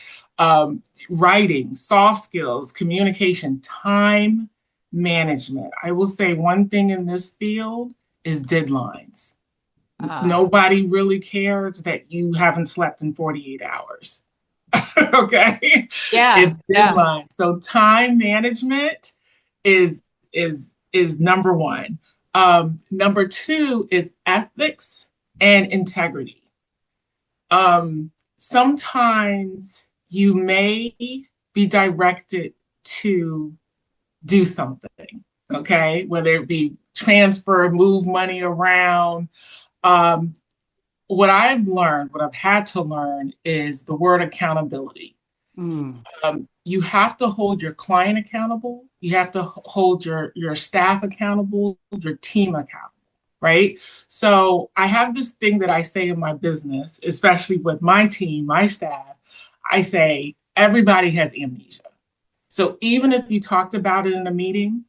Writing, soft skills, communication, time management. I will say one thing in this field is deadlines. Nobody really cares that you haven't slept in 48 hours. Okay. Yeah. It's deadline. So time management is number one. Number two is ethics and integrity. Sometimes you may be directed to do something, okay? Whether it be transfer, move money around. What I've had to learn is the word accountability. You have to hold your client accountable You have to hold your staff accountable, your team accountable, right? So I have this thing that I say in my business, especially with my team, my staff. I say everybody has amnesia. So even if you talked about it in a meeting,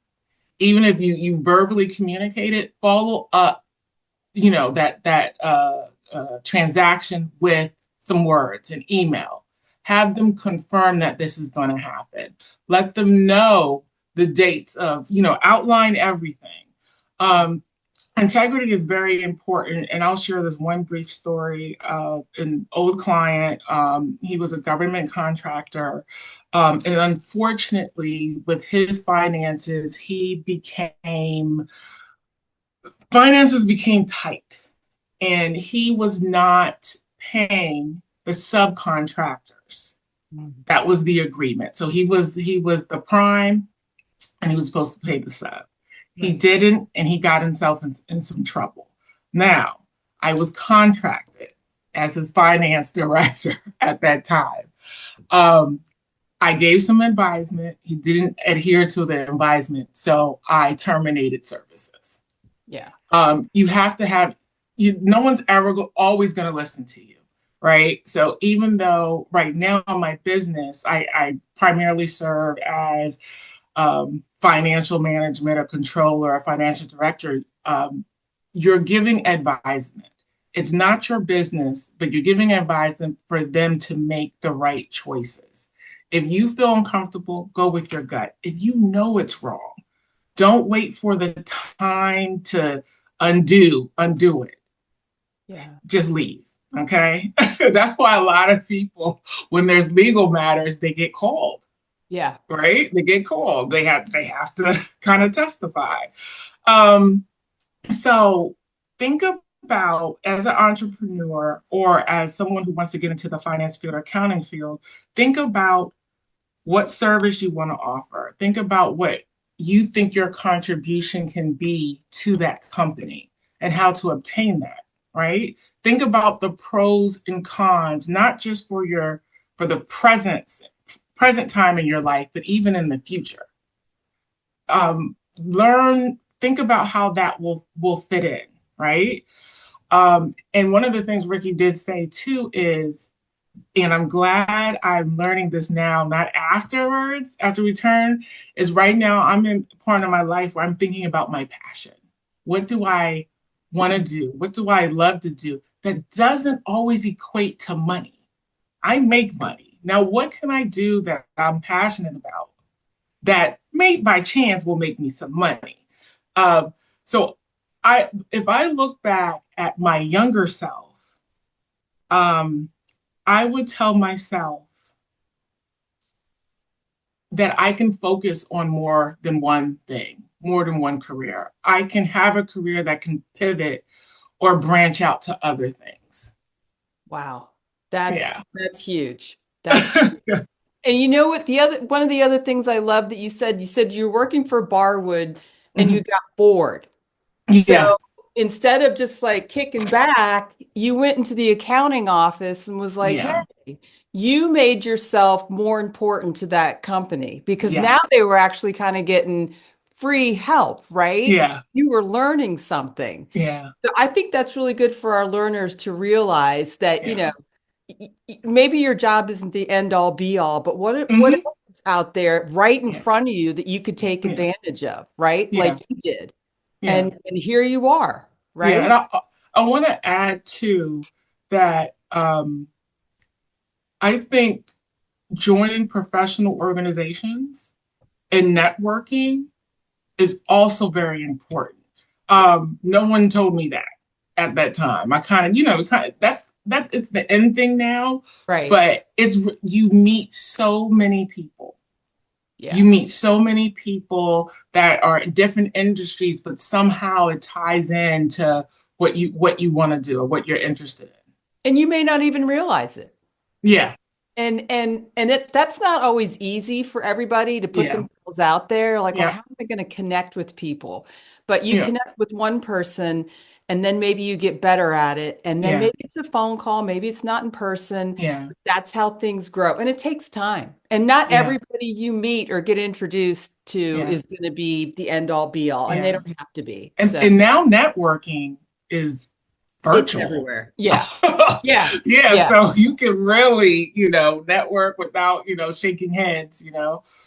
even if you verbally communicate it, follow up, that transaction with some words, an email. Have them confirm that this is going to happen. Let them know the dates of, outline everything. Integrity is very important. And I'll share this one brief story of an old client. He was a government contractor. And unfortunately, with his finances, finances became tight. And he was not paying the subcontractors. That was the agreement. So he was the prime, and he was supposed to pay the sub. He didn't, and he got himself in some trouble. Now, I was contracted as his finance director at that time. I gave some advisement. He didn't adhere to the advisement, so I terminated services. Yeah. You have to have, no one's always going to listen to you, right? So even though right now in my business, I primarily serve as financial management, a controller, a financial director, you're giving advisement. It's not your business, but you're giving advisement for them to make the right choices. If you feel uncomfortable, go with your gut. If you know it's wrong, don't wait for the time to undo it. Yeah. Just leave. Okay. That's why a lot of people, when there's legal matters, they get called. Yeah. Right? They get called. They have to kind of testify. So think about, as an entrepreneur or as someone who wants to get into the finance field or accounting field, think about what service you want to offer. Think about what you think your contribution can be to that company and how to obtain that, right? Think about the pros and cons, not just for the present time in your life, but even in the future. Think about how that will fit in, right? And one of the things Ricky did say too is, and I'm glad I'm learning this now, not afterwards, after return, is right now I'm in a part of my life where I'm thinking about my passion. What do I want to do? What do I love to do? That doesn't always equate to money. I make money. Now, what can I do that I'm passionate about that may by chance will make me some money? So if I look back at my younger self, I would tell myself that I can focus on more than one thing, more than one career. I can have a career that can pivot or branch out to other things. Wow. That's huge. That's huge. And you know what, one of the other things I love that you said you're working for Barwood and you got bored. Yeah. So instead of just like kicking back, you went into the accounting office and was like, hey, you made yourself more important to that company because now they were actually kind of getting free help, right? Yeah. You were learning something. Yeah. So I think that's really good for our learners to realize that, maybe your job isn't the end all be all, but what else is out there right in front of you that you could take advantage of, right? Like you did. And here you are, right? Yeah, and I want to add too that I think joining professional organizations and networking is also very important. No one told me that at that time. I kind of, that's it's the end thing now, right? But you meet so many people. Yeah. You meet so many people that are in different industries, but somehow it ties into what you want to do or what you're interested in. And you may not even realize it. Yeah. And that's not always easy for everybody to put themselves out there. Like, well, how am I going to connect with people? But you connect with one person and then maybe you get better at it, and then Yeah. maybe it's a phone call, maybe it's not in person. Yeah. That's how things grow, and it takes time. And not Yeah. everybody you meet or get introduced to Yeah. is going to be the end all be all, and they Yeah. don't have to be. And So and now networking is it's virtual. everywhere. Yeah. Yeah. Yeah, Yeah. so you can really, network without, shaking heads.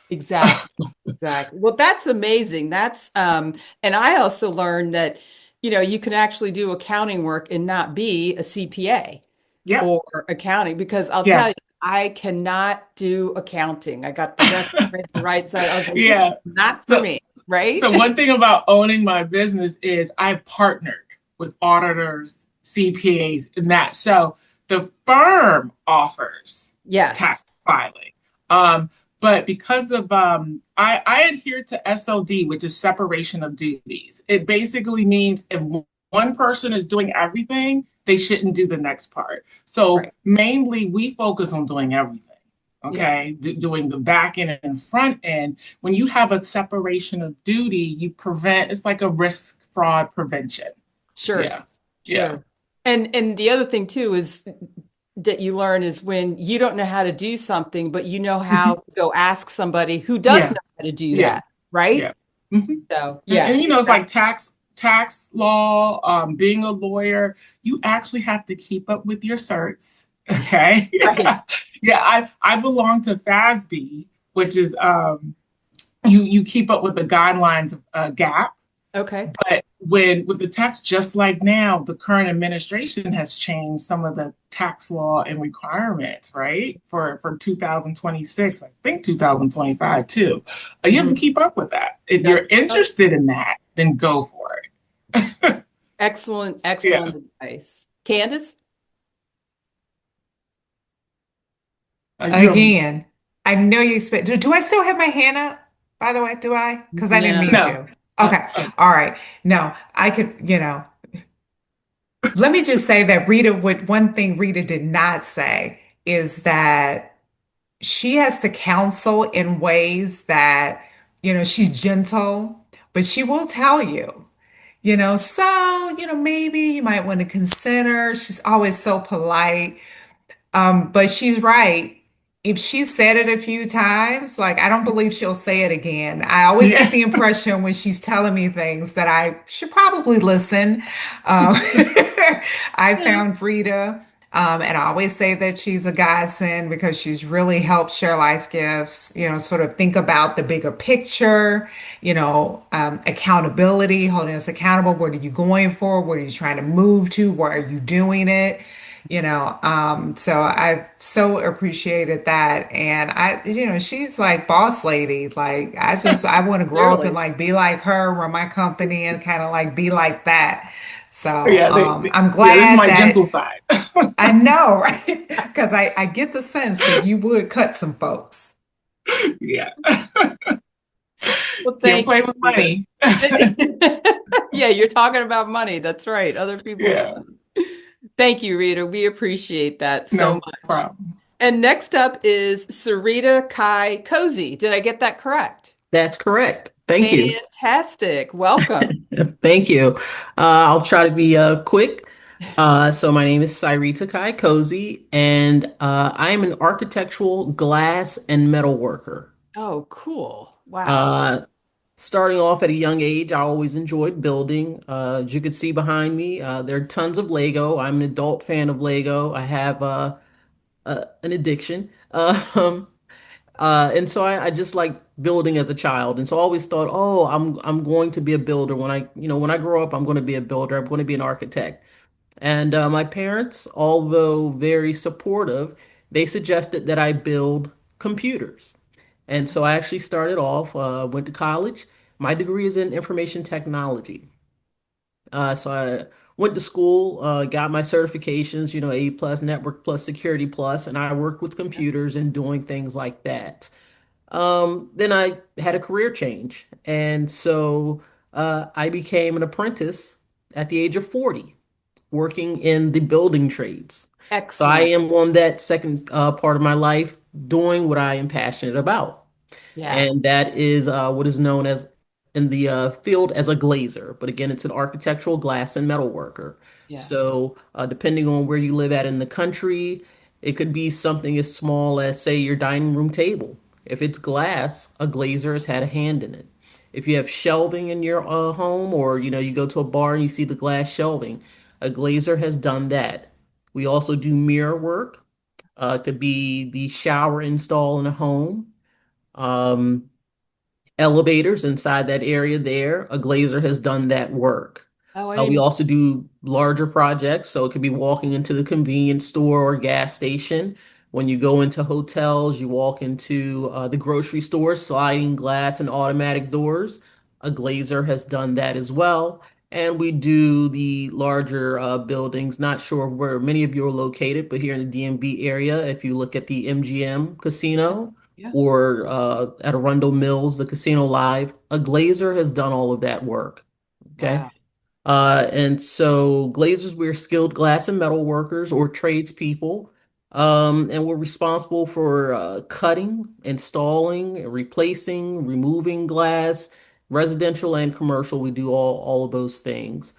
Exactly. Exactly. Well, that's amazing. And I also learned that, you can actually do accounting work and not be a CPA Yep. or accounting, because I'll tell Yeah. you, I cannot do accounting. I got the left side, the right side. I was like, this is Yeah. not for So me, right? so one thing about owning my business is I partnered with auditors, CPAs, and that. So the firm offers Yes. tax filing. But because of I adhere to SOD, which is separation of duties. It basically means if one person is doing everything, they shouldn't do the next part. So Right. mainly we focus on doing everything. Yeah. Okay, doing the back end and front end. When you have a separation of duty, you prevent. It's like a risk fraud prevention. Sure. Yeah, yeah, Sure. And the other thing too is that you learn is when you don't know how to do something, but you know how to go ask somebody who does yeah, know how to do yeah, that, right? yeah. Mhm. So And, yeah, it's like tax law, being a lawyer. You actually have to keep up with your certs. Okay, right. yeah. I belong to FASB, which is you keep up with the guidelines of GAP. Okay. But with the tax, just like now, the current administration has changed some of the tax law and requirements, right? For 2026, I think 2025 too. You have to Mhm. keep up with that. If That's you're interested in that, then go for it. excellent, Yeah. excellent advice. Candace? You're Again, I know you expect. Do I still have my hand up? By the way, do I? Because I didn't mean No. no. to. Okay. All right. No, I could, let me just say that one thing Rita did not say is that she has to counsel in ways that, she's gentle, but she will tell you. Maybe you might want to consider. She's always so polite. But she's right. If she said it a few times, like I don't believe she'll say it again. I always get Yeah. the impression when she's telling me things that I should probably listen. Um, I found Rita, and I always say that she's a godsend because she's really helped Share Life Gifts, sort of think about the bigger picture, accountability, holding us accountable. What are you going for? What are you trying to move to? Why are you doing it? So I've so appreciated that. And she's like boss lady. Like I want to grow up and Clearly. like be like her, run my company and kind of like be like that. So Yeah, I'm yeah, this is glad my gentle that side. I know, right? Because I get the sense that you would cut some folks. Yeah. Well, Can't thank play you, with Rita. money. Yeah, you're talking about money. That's right. Other people's Yeah, money. Thank you, Rita. We appreciate that so no much. problem. And next up is Syreeta-Kai Cosey. Did I get that correct? That's correct. Thank you. Fantastic. Welcome. Thank you. I'll try to be quick. So my name is Syreeta-Kai Cosey, and I am an architectural glass and metal worker. Oh, cool. Wow. Uh, Starting off at a young age, I always enjoyed building. As you can see behind me, there are tons of Lego. I'm an adult fan of Lego. I have an addiction. And so I just like building as a child. And so I always thought, oh, I'm going to be a builder when I grow up, I'm going to be a builder. I'm going to be an architect. And my parents, although very supportive, they suggested that I build computers. And so I actually started off, went to college. My degree is in information technology. So I went to school, got my certifications, A plus, network plus, security plus, and I worked with computers and doing things like that. Then I had a career change. And so I became an apprentice at the age of 40, working in the building trades. So I Excellent. am on that second part of my life doing what I am passionate about. Yeah. And that is what is known as field as a glazer, but again, it's an architectural glass and metal worker. Yeah. So, depending on where you live at in the country, it could be something as small as, say, your dining room table. If it's glass, a glazer has had a hand in it. If you have shelving in your home, or you go to a bar and you see the glass shelving, a glazer has done that. We also do mirror work. It could be the shower install in a home. Um, Elevators inside that area there, a glazer has done that work. Oh, I We didn't. also do larger projects, so it could be walking into the convenience store or gas station. When you go into hotels, you walk into the grocery store, sliding glass and automatic doors. A glazer has done that as well. And we do the larger buildings. Not sure where many of you are located, but here in the DMV area, if you look at the MGM casino, Yeah. or at Arundel Mills, the Casino Live, a glazer has done all of that work. Okay. Wow. And so glazers, we're skilled glass and metal workers or tradespeople. And we're responsible for cutting, installing, replacing, removing glass, residential and commercial. We do all of those things.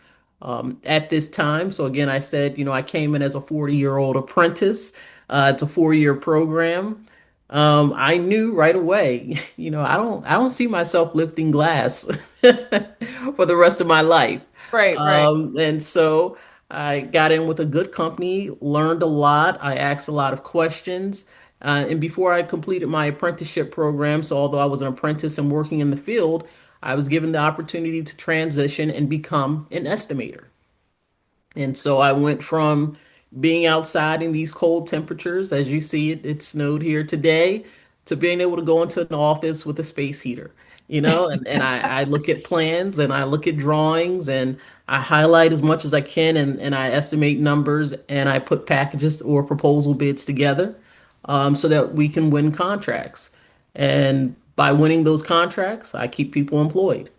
At this time, so again, I said, I came in as a 40-year-old apprentice. It's a 4-year program. I knew right away, I don't see myself lifting glass for the rest of my life. Right, right. And so I got in with a good company, learned a lot. I asked a lot of questions. And before I completed my apprenticeship program, so although I was an apprentice and working in the field, I was given the opportunity to transition and become an estimator. And so I went from being outside in these cold temperatures, as you see it snowed here today, to being able to go into an office with a space heater, and I look at plans and I look at drawings and I highlight as much as I can and I estimate numbers and I put packages or proposal bids together so that we can win contracts. And by winning those contracts, I keep people employed.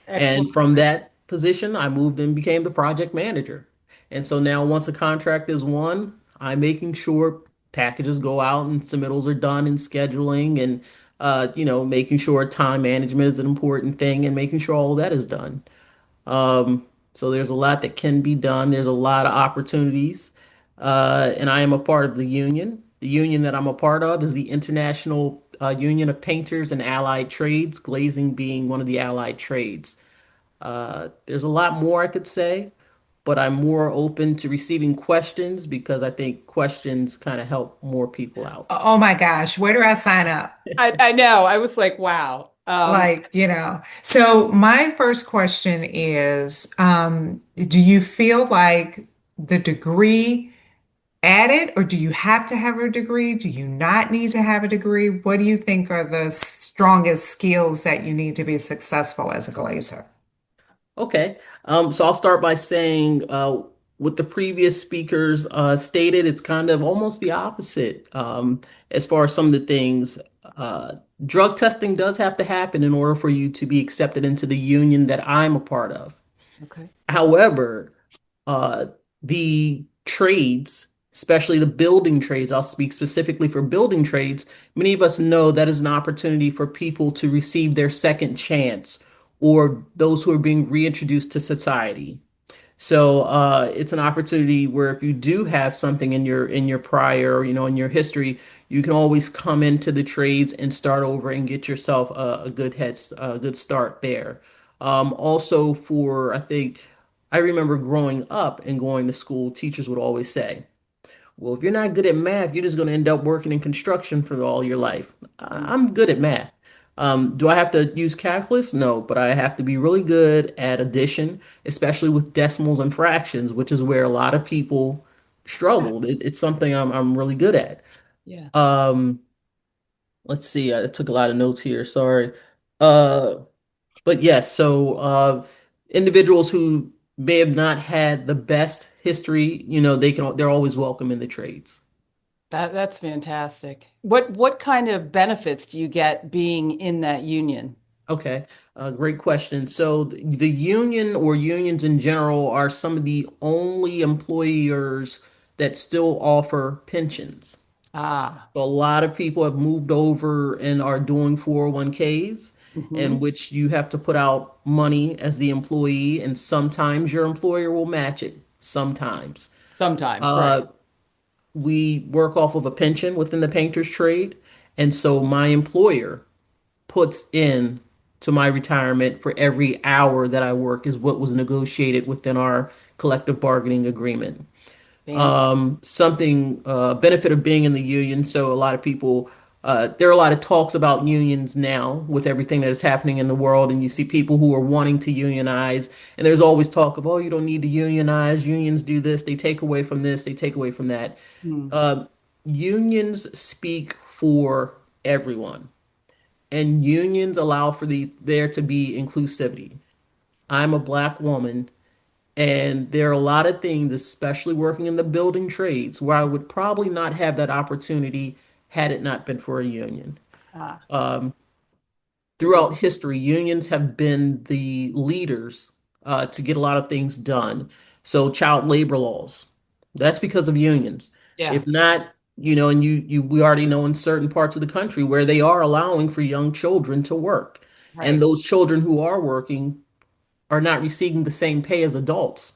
Excellent. And from that position, I moved and became the project manager. And so now, once a contract is won, I'm making sure packages go out and submittals are done and scheduling and, making sure time management is an important thing and making sure all of that is done. So there's a lot that can be done. There's a lot of opportunities. And I am a part of the union. The union that I'm a part of is the International Union of Painters and Allied Trades, glazing being one of the allied trades. There's a lot more I could say, but I'm more open to receiving questions because I think questions kind of help more people out. Oh my gosh, where do I sign up? I know. I was like, wow. So my first question is, do you feel like the degree added, or do you have to have a degree? Do you not need to have a degree? What do you think are the strongest skills that you need to be successful as a glazer? Okay. So I'll start by saying, what the previous speakers stated, it's kind of almost the opposite as far as some of the things. Uh, Drug testing does have to happen in order for you to be accepted into the union that I'm a part of. Okay. However, uh, the trades, especially the building trades, I'll speak specifically for building trades, many of us know that is an opportunity for people to receive their second chance or those who are being reintroduced to society. So it's an opportunity where if you do have something in your prior, in your history, you can always come into the trades and start over and get yourself a good start there. Also, for I think I remember growing up and going to school, teachers would always say, "Well, if you're not good at math, you're just going to end up working in construction for all your life." I'm good at math. Do I have to use calculus? No, but I have to be really good at addition, especially with decimals and fractions, which is where a lot of people struggled. It's something I'm really good at. Yeah. Um, let's see, I took a lot of notes here. Sorry. Uh, but yes, so individuals who may have not had the best history, they're always welcome in the trades. That's fantastic. What kind of benefits do you get being in that union? Okay, great question. So the union or unions in general are some of the only employers that still offer pensions. Ah, So a lot of people have moved over and are doing 401ks. Hmm. in which you have to put out money as the employee, and sometimes your employer will match it. Sometimes. Sometimes, right. Uh, we work off of a pension within the painter's trade, and so my employer puts in to my retirement for every hour that I work is what was negotiated within our collective bargaining agreement. Fantastic. Something benefit of being in the union. So a lot of people, there are a lot of talks about unions now with everything that is happening in the world, and you see people who are wanting to unionize, and there's always talk of, oh, you don't need to unionize. Unions do this, they take away from this, they take away from that. Mm. Uh, Unions speak for everyone, and unions allow for there to be inclusivity. I'm a black woman, and there are a lot of things, especially working in the building trades, where I would probably not have that opportunity had it not been for a union. Ah, Um, good. Throughout history, unions have been the leaders to get a lot of things done. So, child labor laws, that's because of unions. Yeah, If not, and we already know in certain parts of the country where they are allowing for young children to work, and right. those children who are working are not receiving the same pay as adults.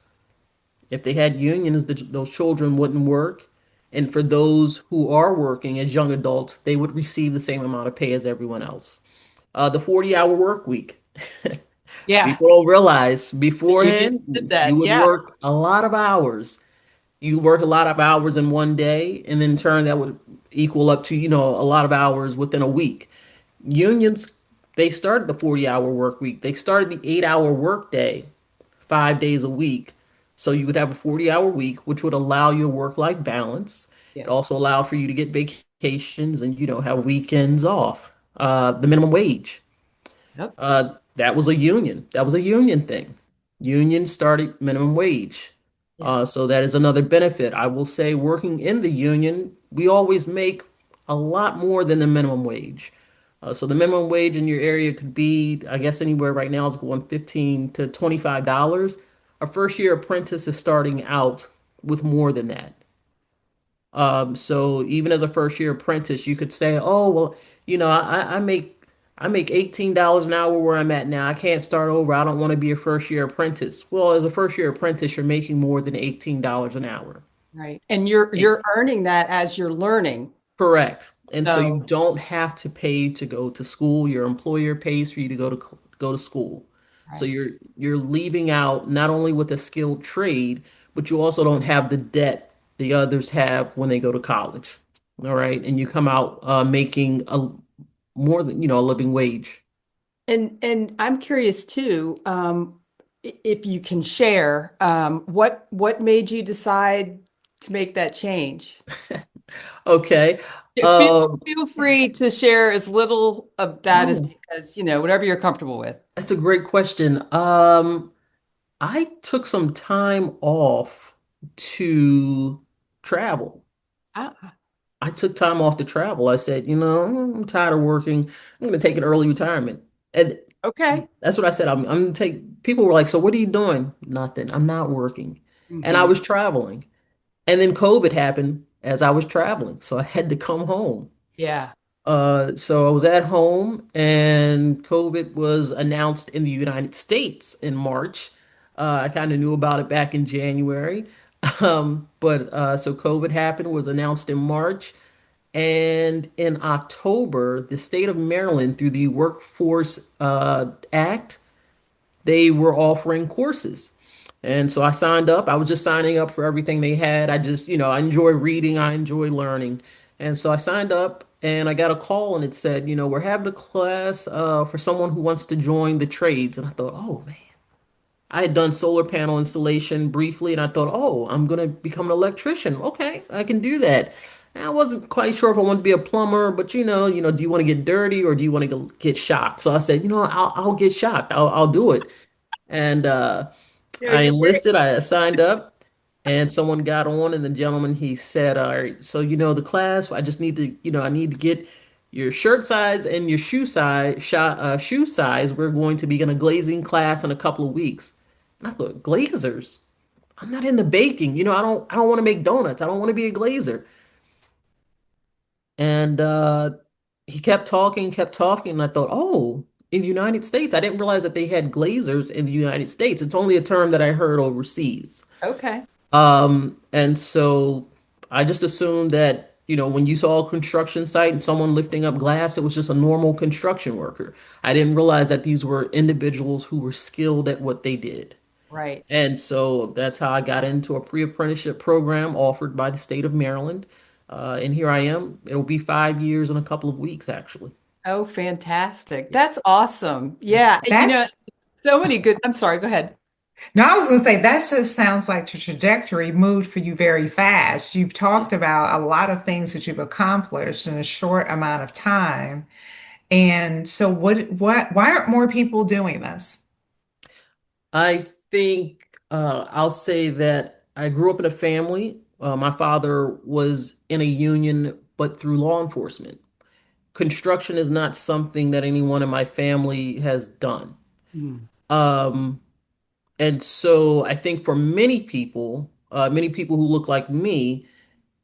If they had unions, those children wouldn't work. And for those who are working as young adults, they would receive the same amount of pay as everyone else. The 40-hour work week. Yeah, People don't realize the union did beforehand, you that. would Yeah, work a lot of hours. You work a lot of hours in one day, and in turn, that would equal up to, a lot of hours within a week. Unions, they started the 40-hour work week. They started the 8-hour work day 5 days a week. So you would have a 40-hour week, which would allow your work-life balance. It yeah. also allowed for you to get vacations and, have weekends off. The minimum wage. Yep. That was a union. That was a union thing. Union started minimum wage. Yeah. So that is another benefit. I will say, working in the union, we always make a lot more than the minimum wage. So the minimum wage in your area could be, I guess, anywhere right now is going 15 to $25. A first year apprentice is starting out with more than that. So even as a first year apprentice, you could say, oh, well, I make $18 an hour where I'm at now. I can't start over. I don't want to be a first year apprentice. Well, as a first year apprentice, you're making more than $18 an hour. Right. And you're earning that as you're learning. Correct. And so you So, don't have to pay to go to school. Your employer pays for you to go to school. So right. you're leaving out not only with a skilled trade, but you also don't have the debt the others have when they go to college. All right, and you come out making a more than a living wage. And I'm curious too, if you can share, what made you decide to make that change? Okay. Yeah, Um, feel free to share as little of that oh, as whatever you're comfortable with. that's a great question. I took some time off to travel. Ah, I took time off to travel. I said, I'm tired of working. I'm going to take an early retirement. And okay. that's what I said. I'm going to take, people were like, so what are you doing? Nothing. I'm not working. And I Hmm. was traveling. And then COVID happened as I was traveling. So I had to come home. Yeah. So I was at home, and COVID was announced in the United States in March. I kind of knew about it back in January. But so COVID happened, was announced in March. And in October, the state of Maryland, through the Workforce Act, they were offering courses. And so I signed up. I was just signing up for everything they had. I just, I enjoy reading, I enjoy learning. And so I signed up, and I got a call, and it said, we're having a class for someone who wants to join the trades. And I thought, oh man, I had done solar panel installation briefly, and I thought, oh, I'm going to become an electrician. Okay, I can do that. And I wasn't quite sure if I wanted to be a plumber, but do you want to get dirty or do you want to get shocked? So I said, I'll get shocked. I'll do it. And Yeah, I you're very, enlisted, I signed up, and someone got on, and the gentleman, he said, all right, so the class, I just need to, I need to get your shirt size and your shoe size. We're going to be in a glazing class in a couple of weeks. And I thought, glazers? I'm not into baking. I don't want to make donuts. I don't want to be a glazer. And he kept talking, and I thought, oh, in the United States. I didn't realize that they had glazers in the United States. It's only a term that I heard overseas. Okay. And so I just assumed that, when you saw a construction site and someone lifting up glass, it was just a normal construction worker. I didn't realize that these were individuals who were skilled at what they did. Right. And so that's how I got into a pre-apprenticeship program offered by the state of Maryland. And here I am. It'll be 5 years in a couple of weeks, actually. Oh, fantastic. Yeah. That's awesome. Yeah. Yeah. That's So many good. I'm sorry, go ahead. No, I was going to say that just sounds like the trajectory moved for you very fast. You've talked about a lot of things that you've accomplished in a short amount of time. And so why aren't more people doing this? I think I'll say that I grew up in a family. My father was in a union, but through law enforcement. Construction is not something that anyone in my family has done. Mm. Um, and so I think for many people who look like me,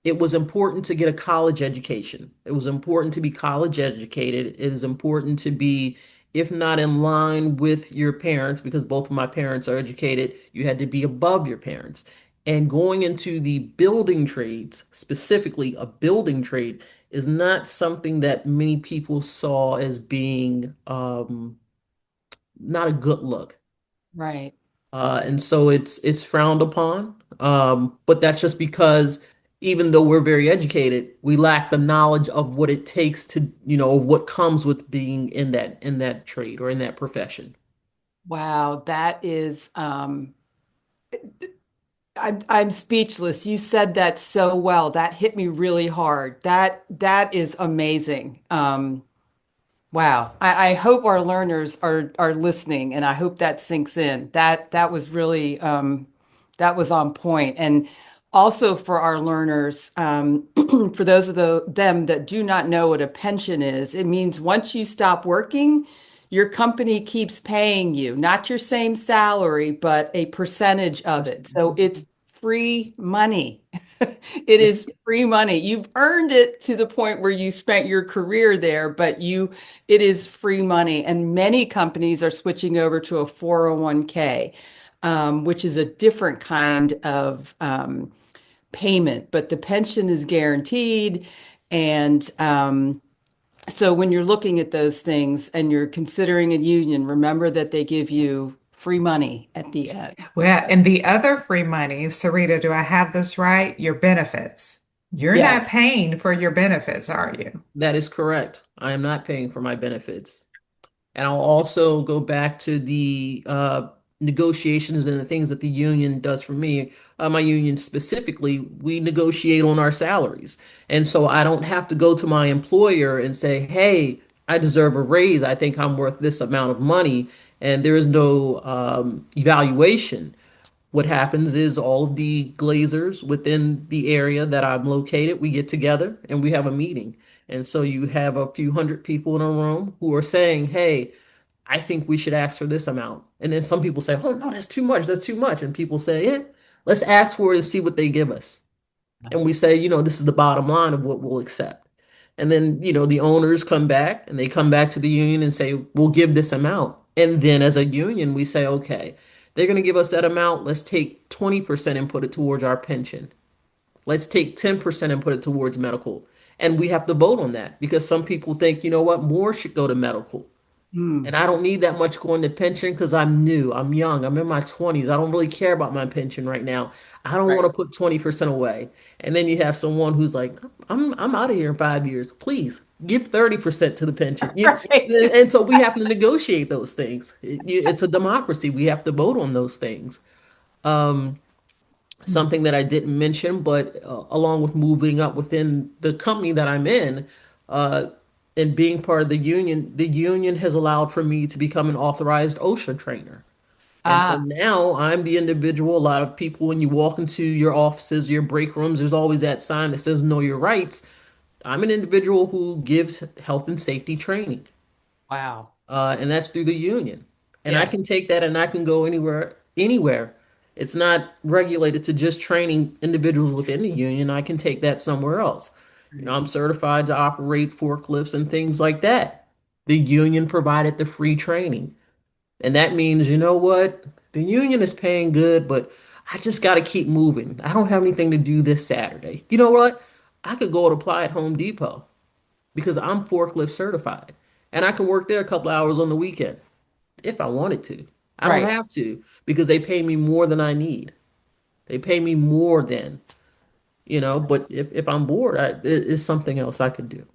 it was important to get a college education. It was important to be college educated. It is important to be, if not in line with your parents, because both of my parents are educated, you had to be above your parents. And going into the building trades, specifically a building trade, is not something that many people saw as being not a good look. Right. And so it's frowned upon. But that's just because even though we're very educated, we lack the knowledge of what it takes to, of what comes with being in that trade or in that profession. Wow. That is, I'm speechless. You said that so well. That hit me really hard. That is amazing. Wow. I hope our learners are listening, and I hope that sinks in. That was really that was on point. And also for our learners, for those of them that do not know what a pension is, it means once you stop working, your company keeps paying you, not your same salary, but a percentage of it. So it's free money. It is free money. You've earned it to the point where you spent your career there, but it is free money. And many companies are switching over to a 401k, which is a different kind of payment, but the pension is guaranteed. And so when you're looking at those things and you're considering a union, remember that they give you free money at the end. Well, and the other free money, Sarita, do I have this right? Your benefits. You're not Yes. paying for your benefits, are you? That is correct. I am not paying for my benefits. And I'll also go back to the negotiations and the things that the union does for me. My union specifically, we negotiate on our salaries. And so I don't have to go to my employer and say, hey, I deserve a raise. I think I'm worth this amount of money. And there is no evaluation. What happens is all of the glazers within the area that I'm located, we get together and we have a meeting. And so you have a few hundred people in a room who are saying, hey, I think we should ask for this amount. And then some people say, oh, no, that's too much. That's too much. And people say, yeah, let's ask for it and see what they give us. And we say, this is the bottom line of what we'll accept. And then, the owners come back and they come back to the union and say, we'll give this amount. And then as a union, we say, okay, they're going to give us that amount. Let's take 20% and put it towards our pension. Let's take 10% and put it towards medical. And we have to vote on that because some people think, you know what, more should go to medical. Mm, And I don't need that much going to pension because I'm new, I'm young, I'm in my 20s. I don't really care about my pension right now. I don't want right. to put 20% away. And then you have someone who's like, I'm out of here in 5 years. Please give 30% to the pension. Right. And so we have to negotiate those things. It's a democracy. We have to vote on those things. Um, Something that I didn't mention, but along with moving up within the company that I'm in, uh, and being part of the union has allowed for me to become an authorized OSHA trainer. And so Ah, now I'm the individual. A lot of people, when you walk into your offices, your break rooms, there's always that sign that says know your rights. I'm an individual who gives health and safety training, wow. and that's through the union. And I Yeah. can take that and I can go anywhere, anywhere. It's not regulated to just training individuals within the union. I can take that somewhere else. Right. I'm certified to operate forklifts and things like that. the union provided the free training. And that means, you know what? The union is paying good, but I just got to keep moving. I don't have anything to do this Saturday. You know what? I could go and apply at Home Depot because I'm forklift certified and I can work there a couple hours on the weekend if I wanted to. I don't Right. have to because they pay me more than I need. They pay me more than, but if I'm bored, it's something else I could do.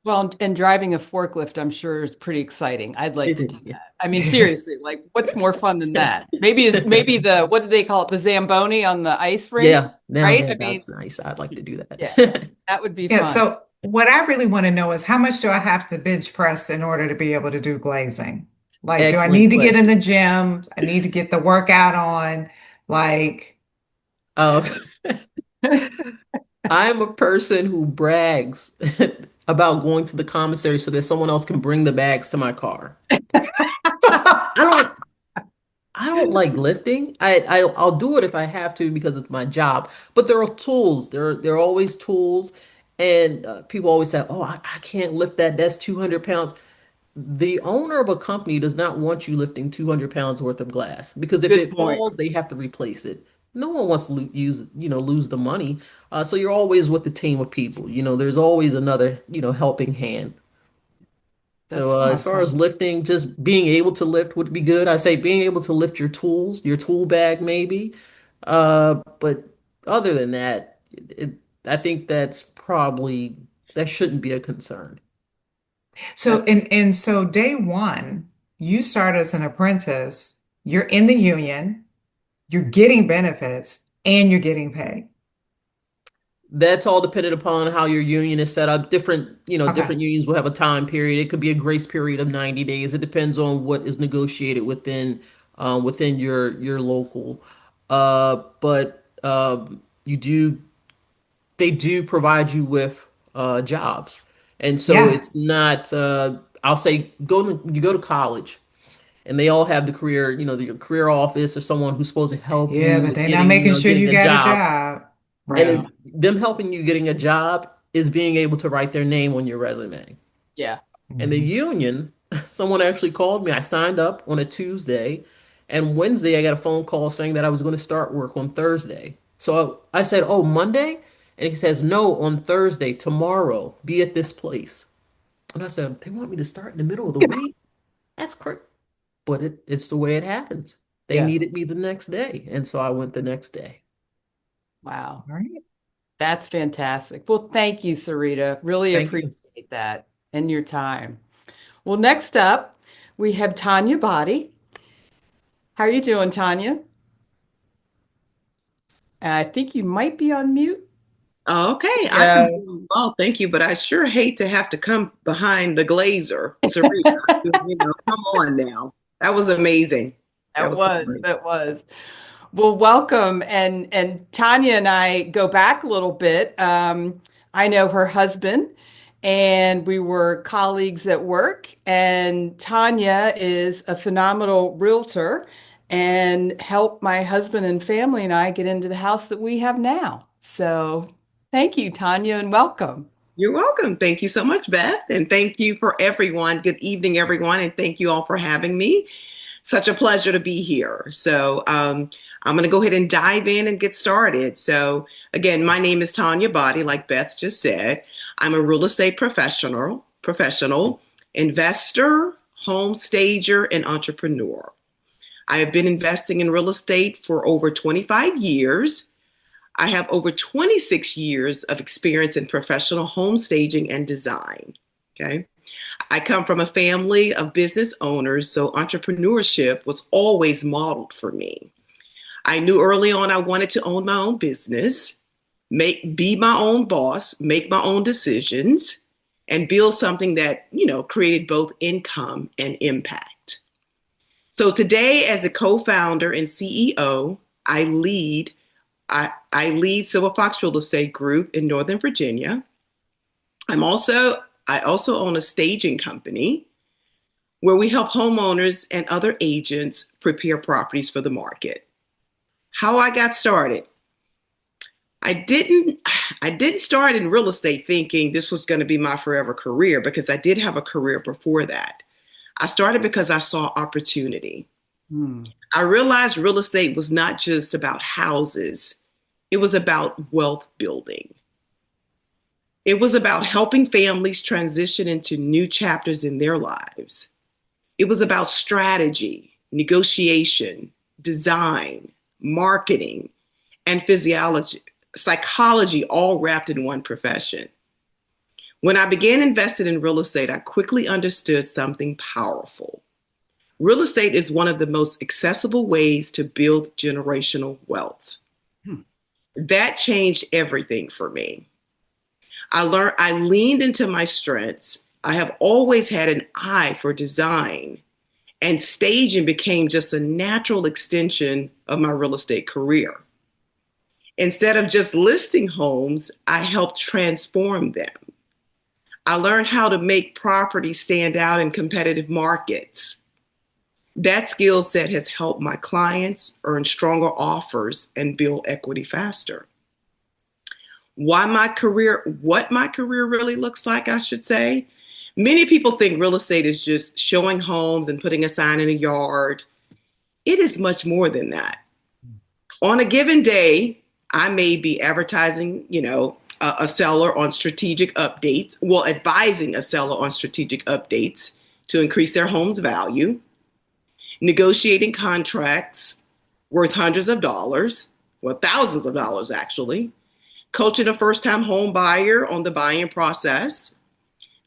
Well, and driving a forklift, I'm sure is pretty exciting. I'd like It to do is, yeah. that. I mean, seriously, like what's more fun than that? Maybe the what do they call it? The Zamboni on the ice rink, Yeah, now right? I that mean, that's nice. I'd like to do yeah, that. that would be Yeah, fun. so what I really want to know is how much do I have to bench press in order to be able to do glazing? Like, do I Excellent need to get in question. the gym? I need to get the workout on. Like, Um, I'm a person who brags about going to the commissary so that someone else can bring the bags to my car. I don't I don't like lifting. I'll do it if I have to because it's my job. But there are tools. There are always tools, and people always say, "Oh, I can't lift that. That's 200 pounds." The owner of a company does not want you lifting 200 pounds worth of glass because if Good it point. falls, they have to replace it. No one wants to lose the money. So you're always with the team of people. There's always another, helping hand. That's So as far as awesome. lifting, just being able to lift would be good. I say being able to lift your tools, your tool bag maybe. But other than that, I think that shouldn't be a concern. So That's and so day one, you start as an apprentice, you're in the union, you're getting benefits, and you're getting paid. That's all dependent upon how your union is set up. Okay. Different unions will have a time period. It could be a grace period of 90 days. It depends on what is negotiated within your local. But you do they do provide you with jobs, and so Yeah. it's not. I'll say you go to college, and they all have the career, the career office or someone who's supposed to help Yeah, you but with they're not making sure getting you a got a job. job. And Right. no. it's them helping you getting a job is being able to write their name on your resume. Yeah. And the Mhm. union, someone actually called me. I signed up on a Tuesday, and Wednesday I got a phone call saying that I was going to start work on Thursday. So I said, "Oh, Monday?" And he says, "No, on Thursday, tomorrow, be at this place." And I said, "They want me to start in the middle of the week? That's crazy." But it's the way it happens. They Yeah. needed me the next day, and so I went the next day. Wow. All right. That's fantastic. Well, thank you, Sarita. Really Thank you. appreciate that and your time. Well, next up, we have Tonya Body. How are you doing, Tonya? I think you might be on mute. Okay, I am Yeah. doing well, thank you, but I sure hate to have to come behind the glazer, Syreeta. Come on now. That was amazing. That That was was, great. that was. Well, welcome. And Tanya and I go back a little bit. I know her husband, and we were colleagues at work. And Tanya is a phenomenal realtor and helped my husband and family and I get into the house that we have now. So thank you, Tanya, and welcome. You're welcome. Thank you so much, Beth. And thank you for everyone. Good evening, everyone. And thank you all for having me. Such a pleasure to be here. So I'm going to go ahead and dive in and get started. So again, my name is Tonya Body, like Beth just said. I'm a real estate professional, investor, home stager, and entrepreneur. I have been investing in real estate for over 25 years. I have over 26 years of experience in professional home staging and design. Okay. I come from a family of business owners, so entrepreneurship was always modeled for me. I knew early on I wanted to own my own business, be my own boss, make my own decisions, and build something that, created both income and impact. So today, as a co-founder and CEO, I lead Silver Fox Real Estate Group in Northern Virginia. I also own a staging company where we help homeowners and other agents prepare properties for the market. How I got started. I didn't start in real estate thinking this was going to be my forever career because I did have a career before that. I started because I saw opportunity. Hmm. I realized real estate was not just about houses, it was about wealth building. It was about helping families transition into new chapters in their lives. It was about strategy, negotiation, design, marketing, and psychology, all wrapped in one profession. When I began investing in real estate, I quickly understood something powerful. Real estate is one of the most accessible ways to build generational wealth. That changed everything for me. I leaned into my strengths. I have always had an eye for design, and staging became just a natural extension of my real estate career. Instead of just listing homes, I helped transform them. I learned how to make properties stand out in competitive markets. That skill set has helped my clients earn stronger offers and build equity faster. What my career really looks like, I should say. Many people think real estate is just showing homes and putting a sign in a yard. It is much more than that. On a given day, I may be advising a seller on strategic updates, advising a seller on strategic updates to increase their home's value, negotiating contracts worth hundreds of dollars, thousands of dollars actually, coaching a first-time home buyer on the buying process,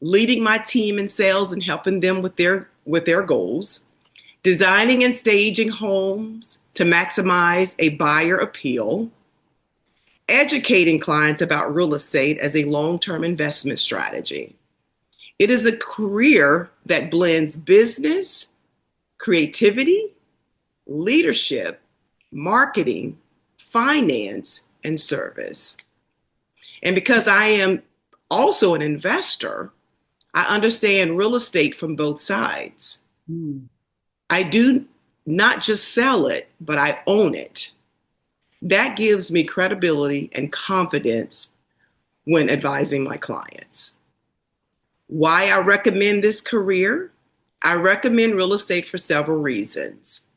leading my team in sales and helping them with their goals, designing and staging homes to maximize a buyer appeal, educating clients about real estate as a long-term investment strategy. It is a career that blends business, creativity, leadership, marketing, finance, and service. And because I am also an investor, I understand real estate from both sides. I do not just sell it, but I own it. That gives me credibility and confidence when advising my clients. Why I recommend this career? I recommend real estate for several reasons.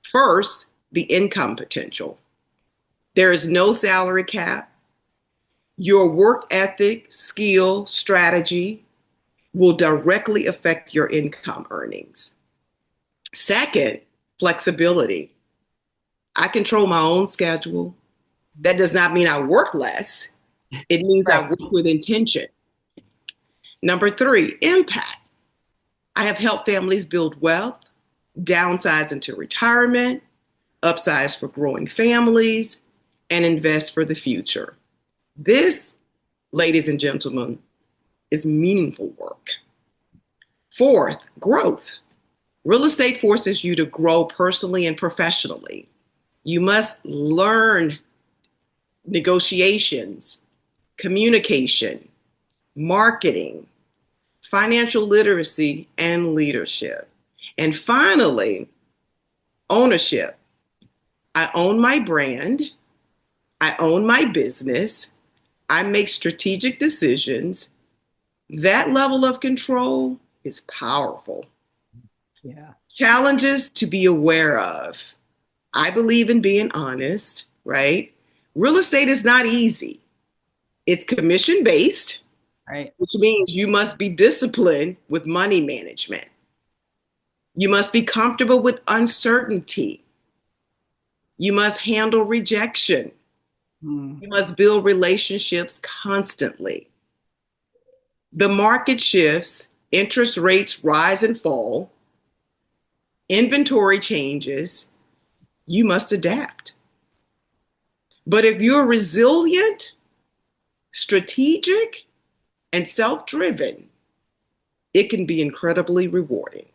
First, the income potential. There is no salary cap. Your work ethic, skill, strategy will directly affect your income earnings. Second, flexibility. I control my own schedule. That does not mean I work less. It means I work with intention. Number three, impact. I have helped families build wealth, downsize into retirement, upsize for growing families, and invest for the future. This, ladies and gentlemen, is meaningful work. Fourth, growth. Real estate forces you to grow personally and professionally. You must learn negotiations, communication, marketing, financial literacy, and leadership. And finally, ownership. I own my brand. I own my business. I make strategic decisions. That level of control is powerful. Yeah. Challenges to be aware of. I believe in being honest, right? Real estate is not easy. It's commission-based, Right. which means you must be disciplined with money management. You must be comfortable with uncertainty. You must handle rejection. You must build relationships constantly. The market shifts, interest rates rise and fall, inventory changes, you must adapt. But if you're resilient, strategic, and self-driven, it can be incredibly rewarding.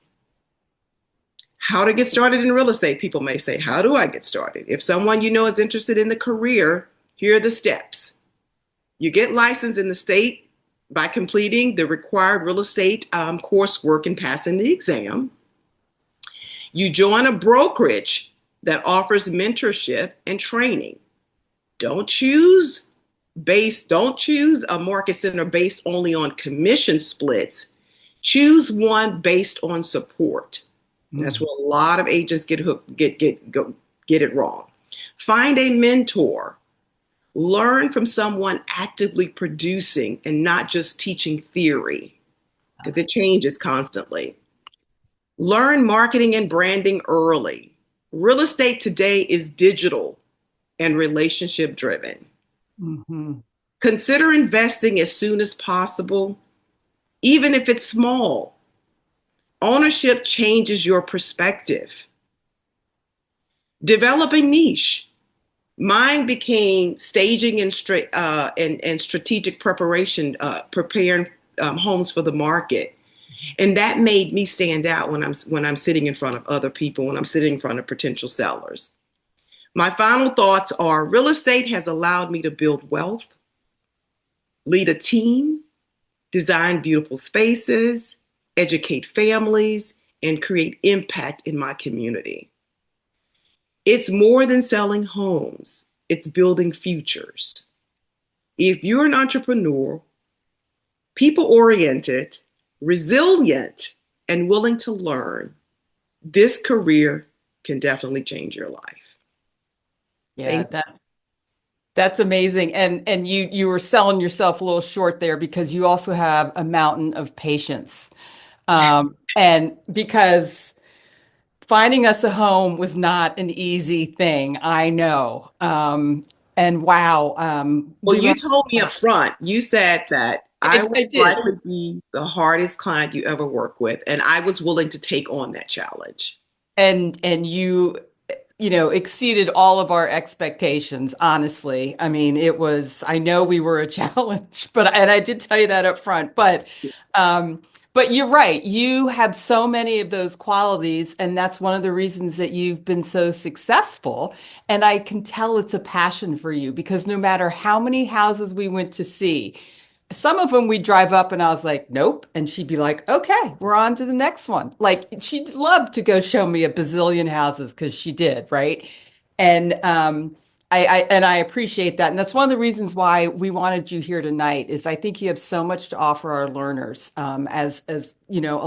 How to get started in real estate? People may say, how do I get started? If someone you know is interested in the career, here are the steps. You get licensed in the state by completing the required real estate coursework and passing the exam. You join a brokerage that offers mentorship and training. Don't choose a market center based only on commission splits. Choose one based on support. That's where a lot of agents get it wrong. Find a mentor. Learn from someone actively producing and not just teaching theory, because it changes constantly. Learn marketing and branding early. Real estate today is digital and relationship driven. Consider investing as soon as possible, even if it's small. Ownership changes your perspective. Develop a niche. Mine became staging and strategic preparation, preparing homes for the market. And that made me stand out when I'm sitting in front of other people, when I'm sitting in front of potential sellers. My final thoughts are: real estate has allowed me to build wealth, lead a team, design beautiful spaces, educate families, and create impact in my community. It's more than selling homes. It's building futures. If you're an entrepreneur, people-oriented, resilient, and willing to learn, this career can definitely change your life. Yeah, that's amazing. And you were selling yourself a little short there, because you also have a mountain of patience. And because finding us a home was not an easy thing, I know. And wow. Well, you told me up front, you said that I would likely be the hardest client you ever work with, and I was willing to take on that challenge. And you exceeded all of our expectations, honestly. I mean, I know we were a challenge, and I did tell you that up front, but you're right. You have so many of those qualities, and that's one of the reasons that you've been so successful. And I can tell it's a passion for you, because no matter how many houses we went to see, some of them we'd drive up and I was like, nope. And she'd be like, okay, we're on to the next one. Like, she'd love to go show me a bazillion houses, because she did, right? And I appreciate that. And that's one of the reasons why we wanted you here tonight, is I think you have so much to offer our learners, as a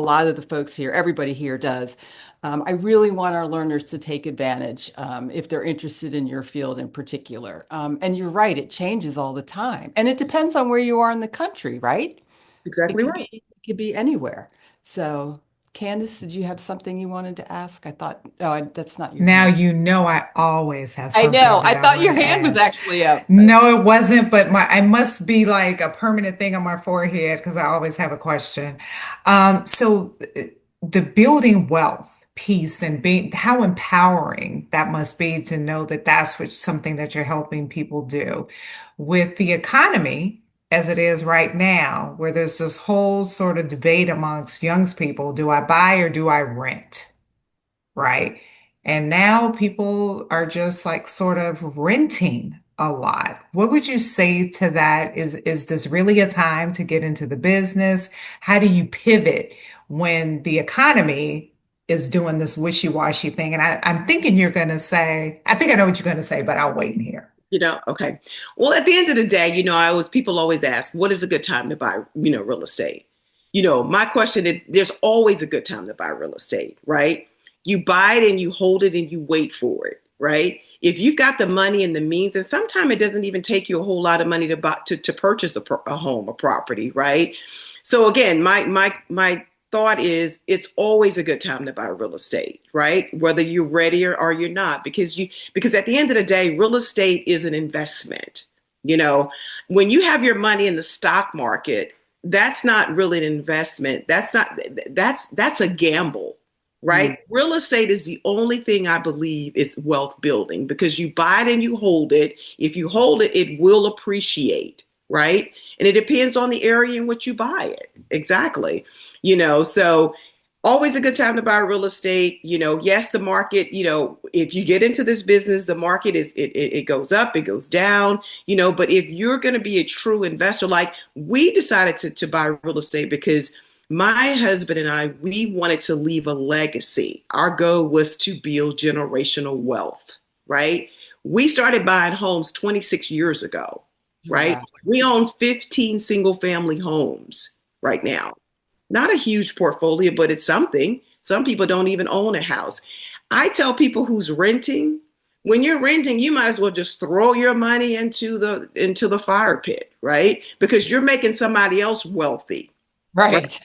lot of the folks here, everybody here does. I really want our learners to take advantage, if they're interested in your field in particular. And you're right, it changes all the time. And it depends on where you are in the country, right? Exactly right. It could be anywhere. So, Candace, did you have something you wanted to ask? I thought, no, that's not your Now, hand. I always have I something know. that I I thought want your to hand was ask. actually up. No, it wasn't, but I must be like a permanent thing on my forehead, because I always have a question. So the building wealth piece, and being how empowering that must be to know that that's something that you're helping people do with the economy as it is right now, where there's this whole sort of debate amongst young people: do I buy or do I rent? Right? And now people are just like sort of renting a lot. What would you say to that? Is this really a time to get into the business? How do you pivot when the economy is doing this wishy-washy thing? And I'm thinking you're going to say, I think I know what you're going to say, but I'll wait and hear. Okay. Well, at the end of the day, people always ask, what is a good time to buy, real estate? My question is, there's always a good time to buy real estate, right? You buy it and you hold it and you wait for it, right? If you've got the money and the means, and sometimes it doesn't even take you a whole lot of money to buy, to purchase a home, a property, right? So again, my thought is, it's always a good time to buy real estate, right? Whether you're ready or you're not, because at the end of the day, real estate is an investment. When you have your money in the stock market, that's not really an investment. That's a gamble. Right? Mm-hmm. Real estate is the only thing I believe is wealth building, because you buy it and you hold it. If you hold it, it will appreciate, right? And it depends on the area in which you buy it. Exactly. So always a good time to buy real estate. Yes, the market, if you get into this business, the market it goes up, it goes down, but if you're going to be a true investor, like we decided to buy real estate because my husband and I, we wanted to leave a legacy. Our goal was to build generational wealth, right? We started buying homes 26 years ago, right? Wow. We own 15 single family homes right now. not a huge portfolio, but it's something. Some people don't even own a house. I tell people who's renting, when you're renting, you might as well just throw your money into the fire pit, right? Because you're making somebody else wealthy. Right.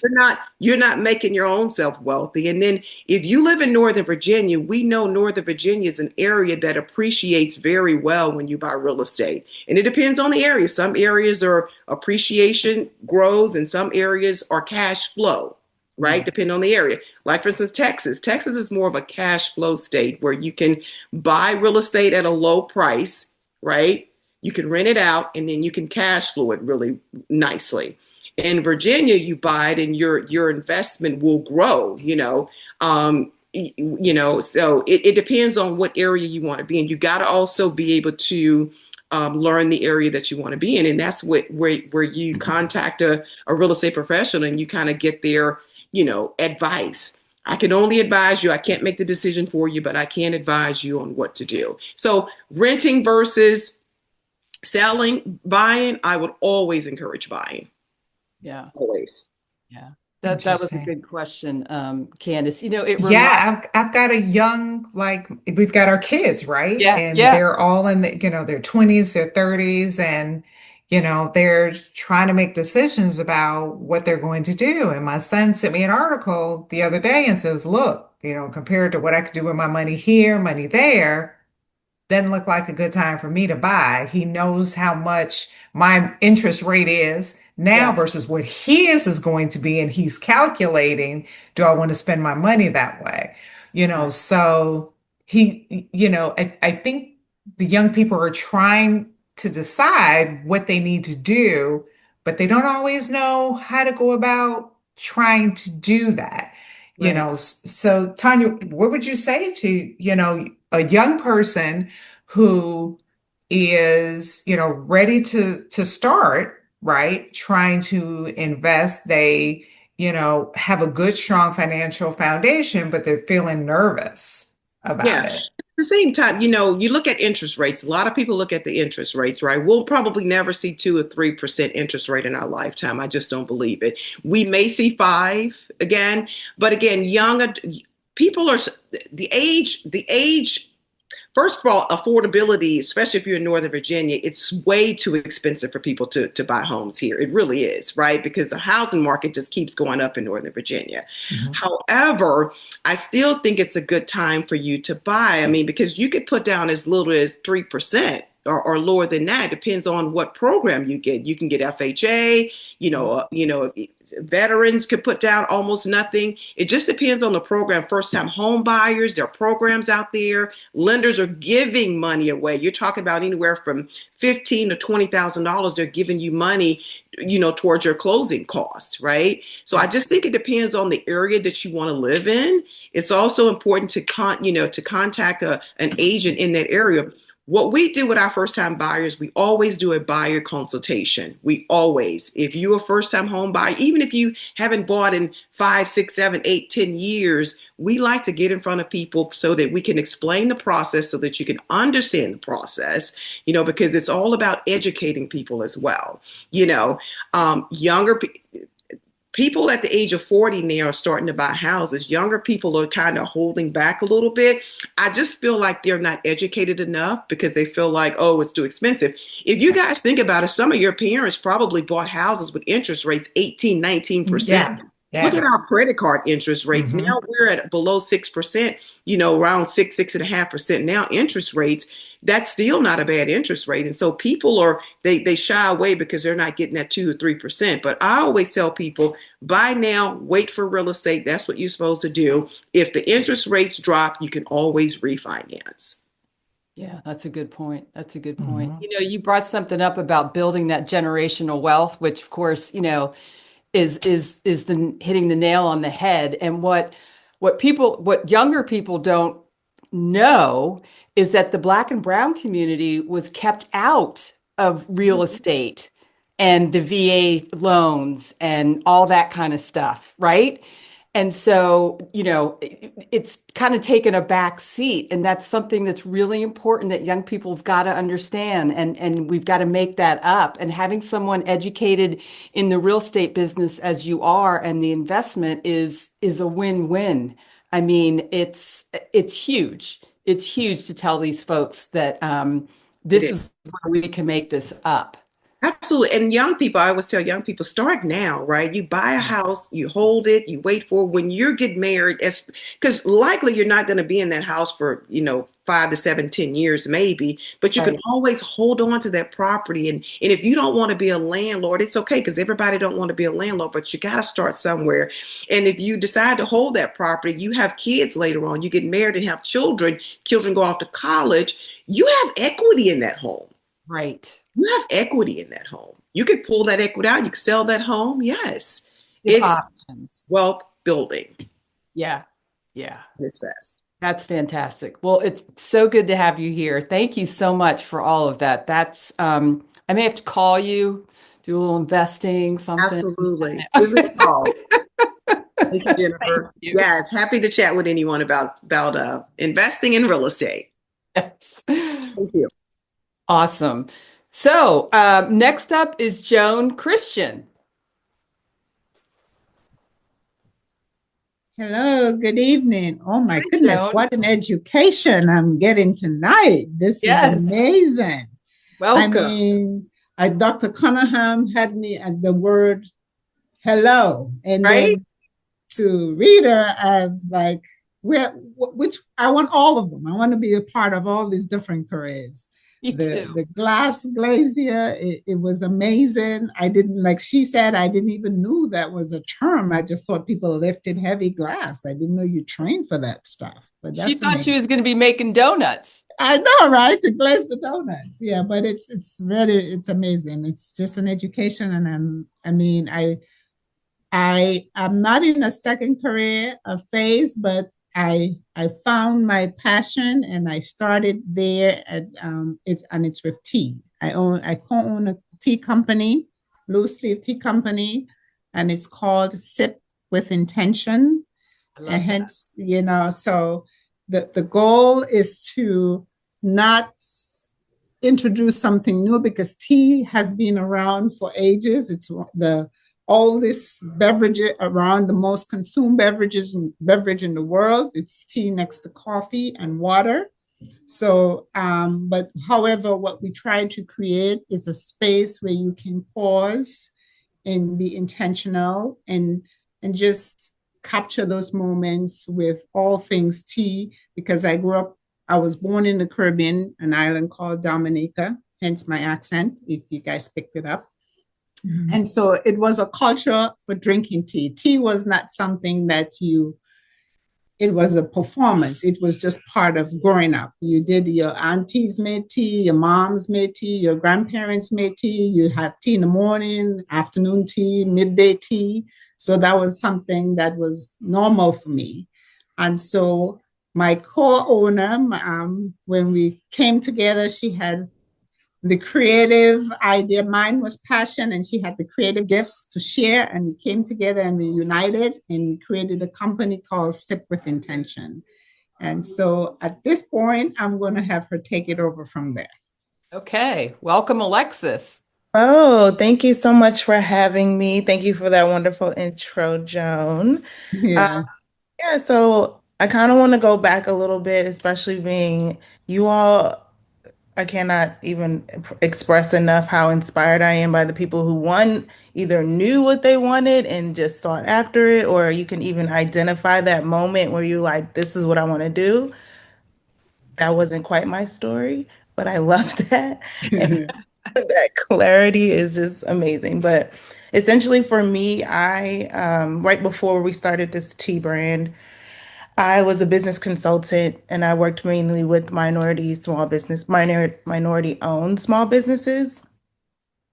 You're not making your own self wealthy. And then if you live in Northern Virginia, we know Northern Virginia is an area that appreciates very well when you buy real estate. And it depends on the area. Some areas are appreciation grows and some areas are cash flow, right? Depending on the area. Like for instance, Texas. Texas is more of a cash flow state where you can buy real estate at a low price, right? You can rent it out and then you can cash flow it really nicely. In Virginia, you buy it and your investment will grow, so it depends on what area you want to be in. You got to also be able to learn the area that you want to be in. And that's where you contact a real estate professional and you kind of get their, advice. I can only advise you. I can't make the decision for you, but I can advise you on what to do. So renting versus selling, buying, I would always encourage buying. Yeah. Always. Yeah. That was a good question, Candace. I've got a young, we've got our kids, right? Yeah. And they're all in their 20s, their 30s, and they're trying to make decisions about what they're going to do. And my son sent me an article the other day and says, look, compared to what I could do with my money here, money there, doesn't look like a good time for me to buy. He knows how much my interest rate is now versus what his is going to be. And he's calculating, do I want to spend my money that way? So I think the young people are trying to decide what they need to do, but they don't always know how to go about trying to do that. So Tonya, what would you say to, a young person who is, ready to start, right? Trying to invest. They, have a good, strong financial foundation, but they're feeling nervous about it. At the same time, you look at interest rates. A lot of people look at the interest rates, right? We'll probably never see 2 or 3% interest rate in our lifetime. I just don't believe it. We may see 5 again, but again, younger people are the age. First of all, affordability, especially if you're in Northern Virginia, it's way too expensive for people to buy homes here. It really is, right? Because the housing market just keeps going up in Northern Virginia. Mm-hmm. However, I still think it's a good time for you to buy. I mean, because you could put down as little as 3%. Or lower than that. Depends on what program you get. You can get FHA, veterans could put down almost nothing. It just depends on the program. First time home buyers, there are programs out there. Lenders are giving money away. You're talking about anywhere from $15,000 to $20,000. They're giving you money, towards your closing costs, right? So I just think it depends on the area that you want to live in. It's also important to contact an agent in that area. What we do with our first-time buyers, we always do a buyer consultation. We always, if you're a first-time home buyer, even if you haven't bought in 5, 6, 7, 8, 10 years, we like to get in front of people so that we can explain the process so that you can understand the process, because it's all about educating people as well. Younger people at the age of 40 now are starting to buy houses. Younger people are kind of holding back a little bit. I just feel like they're not educated enough because they feel like, oh, it's too expensive. If you guys think about it, some of your parents probably bought houses with interest rates 18, 19%. Yeah. Look at our credit card interest rates. Mm-hmm. Now we're at below 6%, around 6.5% now interest rates. That's still not a bad interest rate. And so people they shy away because they're not getting that 2 or 3%. But I always tell people, buy now, wait for real estate. That's what you're supposed to do. If the interest rates drop, you can always refinance. Yeah, that's a good point. Mm-hmm. You brought something up about building that generational wealth, which of course, is the hitting the nail on the head. And what younger people don't know is that the Black and Brown community was kept out of real estate and the VA loans and all that kind of stuff, right? And so, it's kind of taken a back seat. And that's something that's really important that young people have got to understand. And we've got to make that up. And having someone educated in the real estate business as you are and the investment is a win-win. I mean, it's huge. It's huge to tell these folks that It this is. is where we can make this up. Absolutely. And young people, I always tell young people, start now, right? You buy a house, you hold it, you wait for when you get married, as because likely you're not going to be in that house for, 5 to 7, 10 years, maybe, but you can Right. always hold on to that property. And if you don't want to be a landlord, it's okay because everybody don't want to be a landlord, but you got to start somewhere. And if you decide to hold that property, you have kids later on, you get married and have children go off to college, you have equity in that home. Right. You have equity in that home. You could pull that equity out. You can sell that home. Yes. It's It's options. wealth building. Yeah. Yeah. It's best. That's fantastic. Well, it's so good to have you here. Thank you so much for all of that. I may have to call you, do a little investing, something. Absolutely. Give me a call. Thank you, Thank Jennifer. you. Yes. Happy to chat with anyone about investing in real estate. Yes. Thank you. Awesome. So, next up is Joan Christian. Hello, good evening. Oh my Hi, goodness, Joan. what an education I'm getting tonight. This is Yes. amazing. I Welcome. mean, Dr. Cunningham had me at the word hello. And Right? then to Rita, I was like, which I want all of them. I want to be a part of all these different careers. Me too. The glass glazier, it was amazing. I didn't, like she said, I didn't even knew that was a term. I just thought people lifted heavy glass. I didn't know you trained for that stuff, but She that's thought she amazing. was going to be making donuts. I know, right? To glaze the donuts. Yeah, but it's amazing. It's just an education. And I'm not in a second career phase, but I found my passion and I started there at it's with tea. I co-own a tea company, loose leaf tea company, and it's called Sip with Intentions. I And love that. hence, so the goal is to not introduce something new because tea has been around for ages. It's the oldest beverage around, the most consumed beverage in the world. It's tea next to coffee and water. So, but however, what we try to create is a space where you can pause and be intentional and just capture those moments with all things tea because I was born in the Caribbean, an island called Dominica, hence my accent, if you guys picked it up. Mm-hmm. And so it was a culture for drinking tea. Tea was not something it was a performance. It was just part of growing up. Your aunties made tea, your moms made tea, your grandparents made tea. You have tea in the morning, afternoon tea, midday tea. So that was something that was normal for me. And so my co-owner, when we came together, she had the creative idea. Mine was passion, and she had the creative gifts to share. And we came together and we united and created a company called Sip with Intention. And so at this point, I'm going to have her take it over from there. Okay. Welcome, Alexis. Oh, thank you so much for having me. Thank you for that wonderful intro, Joan. Yeah. Yeah, so I kind of want to go back a little bit, especially being you all. I cannot even express enough how inspired I am by the people who either knew what they wanted and just sought after it, or you can even identify that moment where you're like, this is what I want to do. That wasn't quite my story, but I love that. And that clarity is just amazing. But essentially for me, right before we started this tea brand, I was a business consultant and I worked mainly with minority owned small businesses,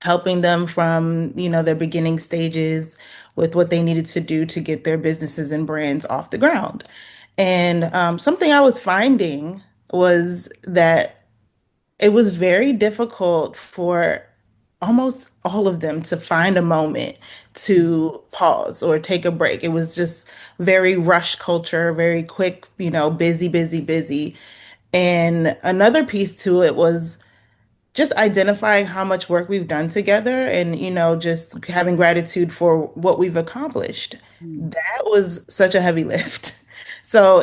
helping them from, their beginning stages with what they needed to do to get their businesses and brands off the ground. And something I was finding was that it was very difficult for almost all of them to find a moment to pause or take a break. It was just very rush culture, very quick, busy, busy, busy. And another piece to it was just identifying how much work we've done together and, just having gratitude for what we've accomplished. That was such a heavy lift. So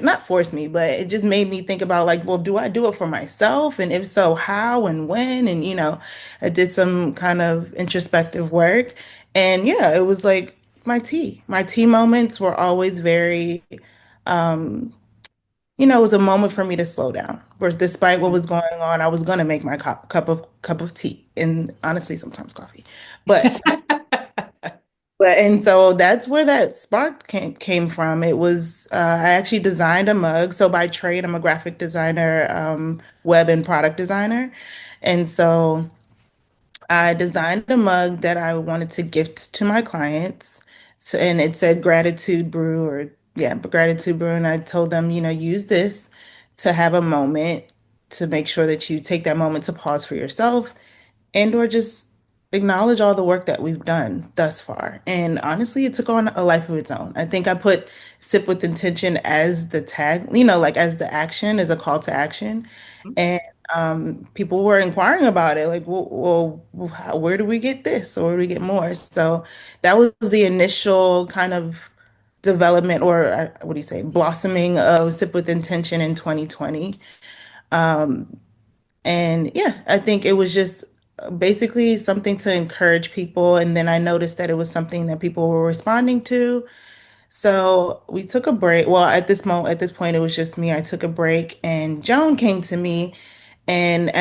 not forced me, but it just made me think about like, well, do I do it for myself? And if so, how and when? And, I did some kind of introspective work. And yeah, it was like my tea. My tea moments were always very, it was a moment for me to slow down. Whereas despite what was going on, I was gonna make my cup of tea and honestly sometimes coffee. But and so that's where that spark came from. It was I actually designed a mug. So by trade, I'm a graphic designer, web and product designer. And so I designed a mug that I wanted to gift to my clients. So, and it said gratitude brew or yeah, gratitude brew. And I told them, use this to have a moment to make sure that you take that moment to pause for yourself and or just acknowledge all the work that we've done thus far. And honestly, it took on a life of its own. I think I put sip with intention as the tag, like as the action, as a call to action. And people were inquiring about it, like, where do we get this or where do we get more? So that was the initial kind of development or what do you say, blossoming of Sip with Intention in 2020. And yeah, I think it was just basically something to encourage people. And then I noticed that it was something that people were responding to. So we took a break. Well, at this point, it was just me. I took a break, and Joan came to me, and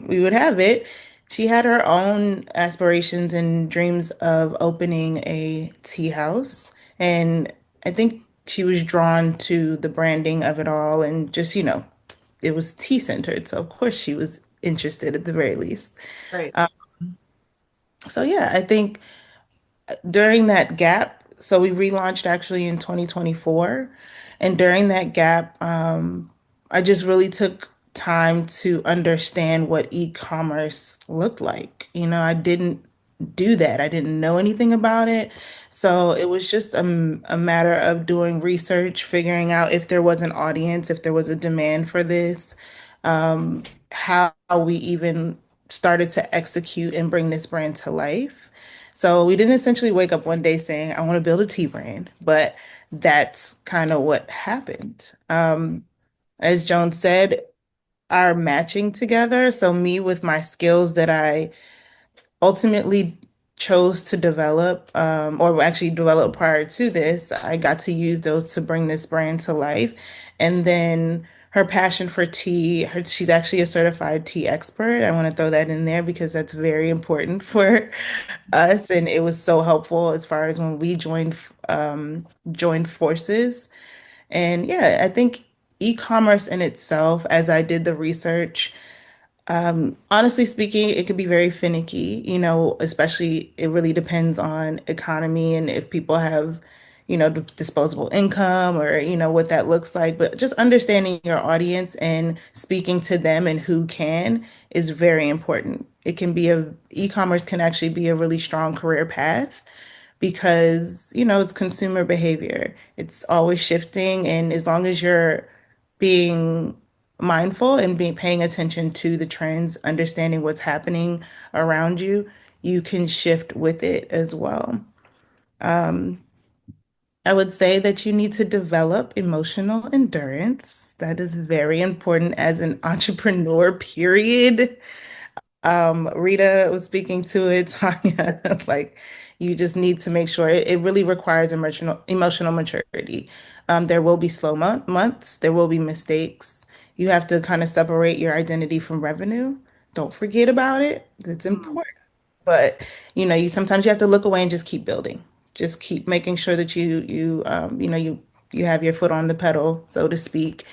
we would have it, she had her own aspirations and dreams of opening a tea house, and I think she was drawn to the branding of it all, and just it was tea centered. So of course she was interested at the very least. Right. So yeah, I think during that gap, so we relaunched actually in 2024. And during that gap, I just really took time to understand what e-commerce looked like. I didn't do that. I didn't know anything about it. So it was just a matter of doing research, figuring out if there was an audience, if there was a demand for this, how we even started to execute and bring this brand to life. So we didn't essentially wake up one day saying, I want to build a tea brand, but that's kind of what happened. As Joan said, our matching together. So me with my skills that I ultimately chose to develop, or actually develop prior to this, I got to use those to bring this brand to life. And then her passion for tea, she's actually a certified tea expert. I want to throw that in there because that's very important for us. And it was so helpful as far as when we joined forces. And yeah, I think e-commerce in itself, as I did the research, honestly speaking, it could be very finicky, especially it really depends on economy and if people have, disposable income or, what that looks like. But just understanding your audience and speaking to them and who can is very important. E-commerce can actually be a really strong career path because, it's consumer behavior. It's always shifting. And as long as you're being mindful and being paying attention to the trends, understanding what's happening around you, you can shift with it as well. I would say that you need to develop emotional endurance. That is very important as an entrepreneur, period. Rita was speaking to it, Tonya, like you just need to make sure it really requires emotional maturity. There will be slow months, there will be mistakes. You have to kind of separate your identity from revenue. Don't forget about it. It's important. But you sometimes you have to look away and just keep building. Just keep making sure that you have your foot on the pedal, so to speak.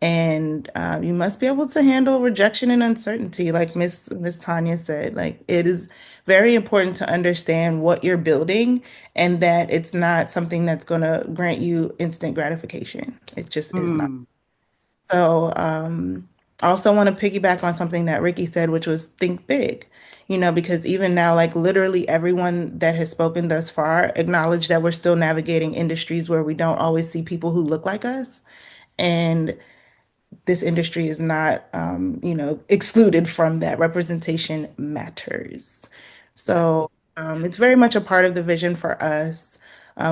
And you must be able to handle rejection and uncertainty, like Miss Tanya said. Like it is very important to understand what you're building and that it's not something that's going to grant you instant gratification. It just is not. So I also want to piggyback on something that Ricky said, which was think big, because even now, like literally everyone that has spoken thus far acknowledged that we're still navigating industries where we don't always see people who look like us. And this industry is not, excluded from that. Representation matters. So it's very much a part of the vision for us.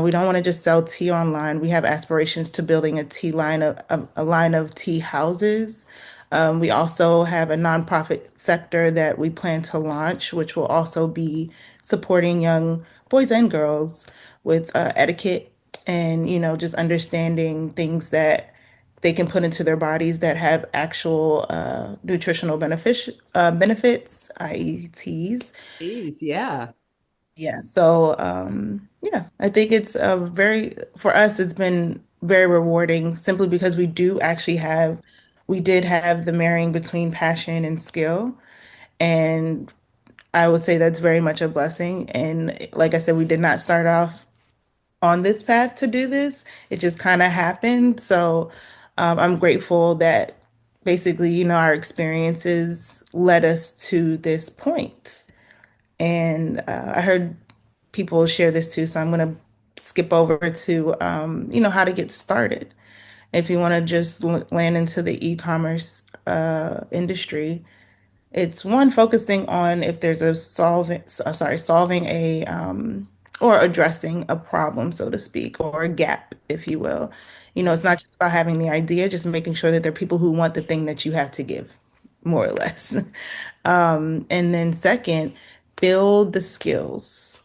We don't want to just sell tea online. We have aspirations to building a tea line of a line of tea houses. We also have a nonprofit sector that we plan to launch, which will also be supporting young boys and girls with etiquette and, just understanding things that they can put into their bodies that have actual nutritional benefits, i.e., teas. Geez, yeah. Yeah. So, yeah, I think it's for us, it's been very rewarding simply because we did have the marrying between passion and skill. And I would say that's very much a blessing. And like I said, we did not start off on this path to do this. It just kind of happened. So I'm grateful that basically, our experiences led us to this point. And I heard people share this too. So I'm going to skip over to, how to get started. If you want to just land into the e-commerce industry, it's one focusing on if there's solving a or addressing a problem, so to speak, or a gap, if you will. It's not just about having the idea, just making sure that there are people who want the thing that you have to give, more or less. And then second, build the skills.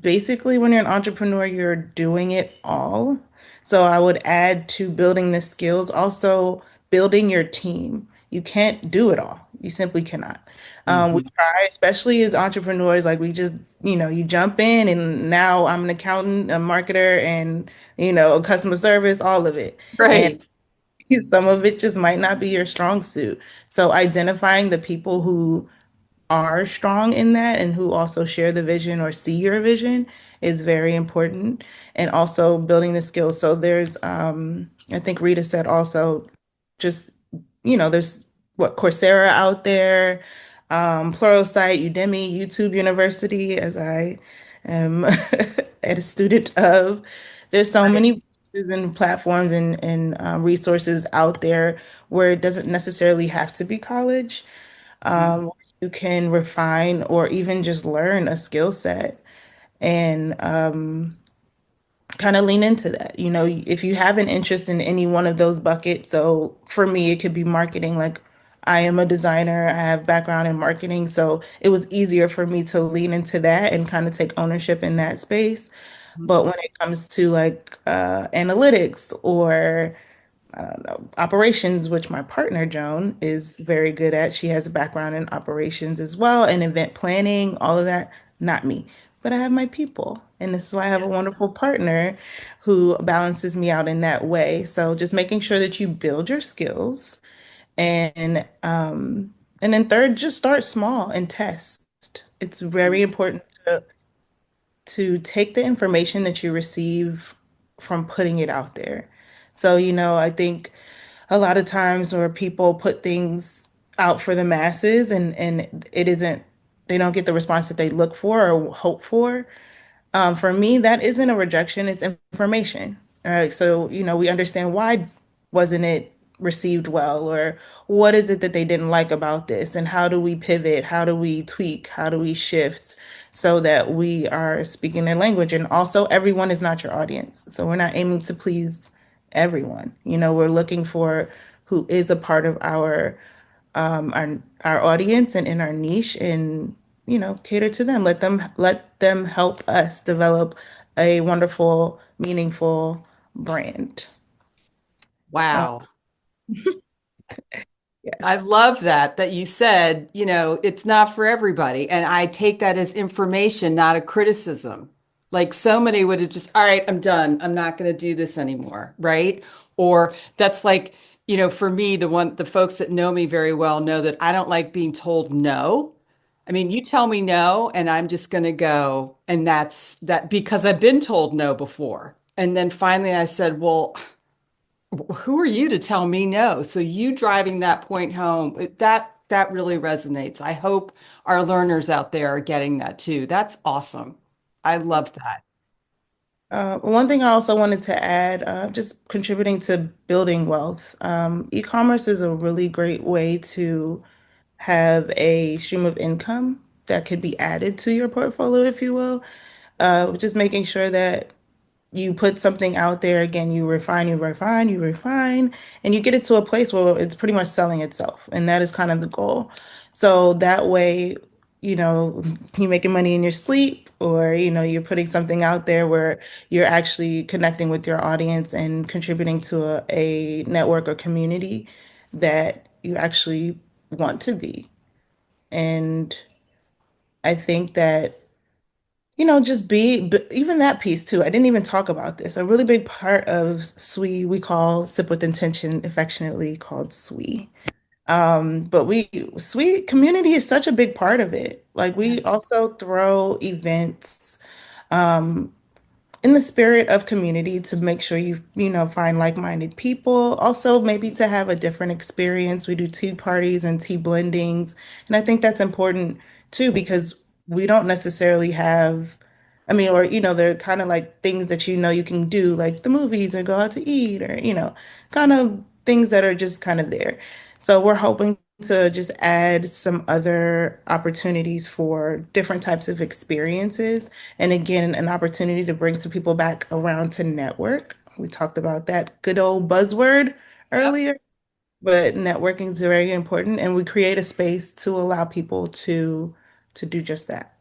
Basically, when you're an entrepreneur, you're doing it all. So I would add to building the skills, also building your team. You can't do it all. You simply cannot. We Mhm. try, especially as entrepreneurs, like we just, you jump in and now I'm an accountant, a marketer, and, customer service, all of it. And Right. some of it just might not be your strong suit. So identifying the people who are strong in that and who also share the vision or see your vision is very important. And also building the skills. So there's I think Rita said also just, there's Coursera out there, Pluralsight, Udemy, YouTube University, as I am a student of. There's so Right. many resources and platforms and resources out there where it doesn't necessarily have to be college. Mhm. You can refine or even just learn a skill set and kind of lean into that. If you have an interest in any one of those buckets, so for me, it could be marketing. Like I am a designer, I have background in marketing, so it was easier for me to lean into that and kind of take ownership in that space. But when it comes to like analytics or I don't know, operations, which my partner Joan is very good at. She has a background in operations as well and event planning, all of that. Not me, but I have my people. And this is why I have a wonderful partner who balances me out in that way. So just making sure that you build your skills and then third, just start small and test. It's very important to take the information that you receive from putting it out there. So, I think a lot of times where people put things out for the masses and it isn't, they don't get the response that they look for or hope for me, that isn't a rejection, it's information. All right. So, we understand why wasn't it received well, or what is it that they didn't like about this, and how do we pivot? How do we tweak? How do we shift so that we are speaking their language? And also, everyone is not your audience. So we're not aiming to please everyone. We're looking for who is a part of our audience and in our niche and cater to them. Let them help us develop a wonderful, meaningful brand. Uh, Wow. I yes. love that you said, it's not for everybody. And I take that as information, not a criticism. Like so many would have just, all right, I'm done. I'm not going to do this anymore. Right. Or that's like, for me, the folks that know me very well know that I don't like being told no. I mean, you tell me no, and I'm just going to go. And that's that because I've been told no before. And then finally I said, well, who are you to tell me no? So you driving that point home, that really resonates. I hope our learners out there are getting that too. That's awesome. I love that. One thing I also wanted to add, just contributing to building wealth. E-commerce is a really great way to have a stream of income that could be added to your portfolio, if you will. Just making sure that you put something out there again, you refine, and you get it to a place where it's pretty much selling itself. And that is kind of the goal. So that way, you're making money in your sleep, or, you're putting something out there where you're actually connecting with your audience and contributing to a network or community that you actually want to be. And I think that just but even that piece too. I didn't even talk about this. A really big part of SWE we call Sip with Intention, affectionately called SWE. But SWE community is such a big part of it. Like we also throw events. Um, in the spirit of community to make sure you find like-minded people. Also, maybe to have a different experience. We do tea parties and tea blendings. And I think that's important too, because we don't necessarily have, I mean, or, they're kind of like things that you can do, like the movies or go out to eat or, kind of things that are just kind of there. So we're hoping to just add some other opportunities for different types of experiences. And again, an opportunity to bring some people back around to network. We talked about that good old buzzword Yep. earlier, but networking is very important, and we create a space to allow people to do just that.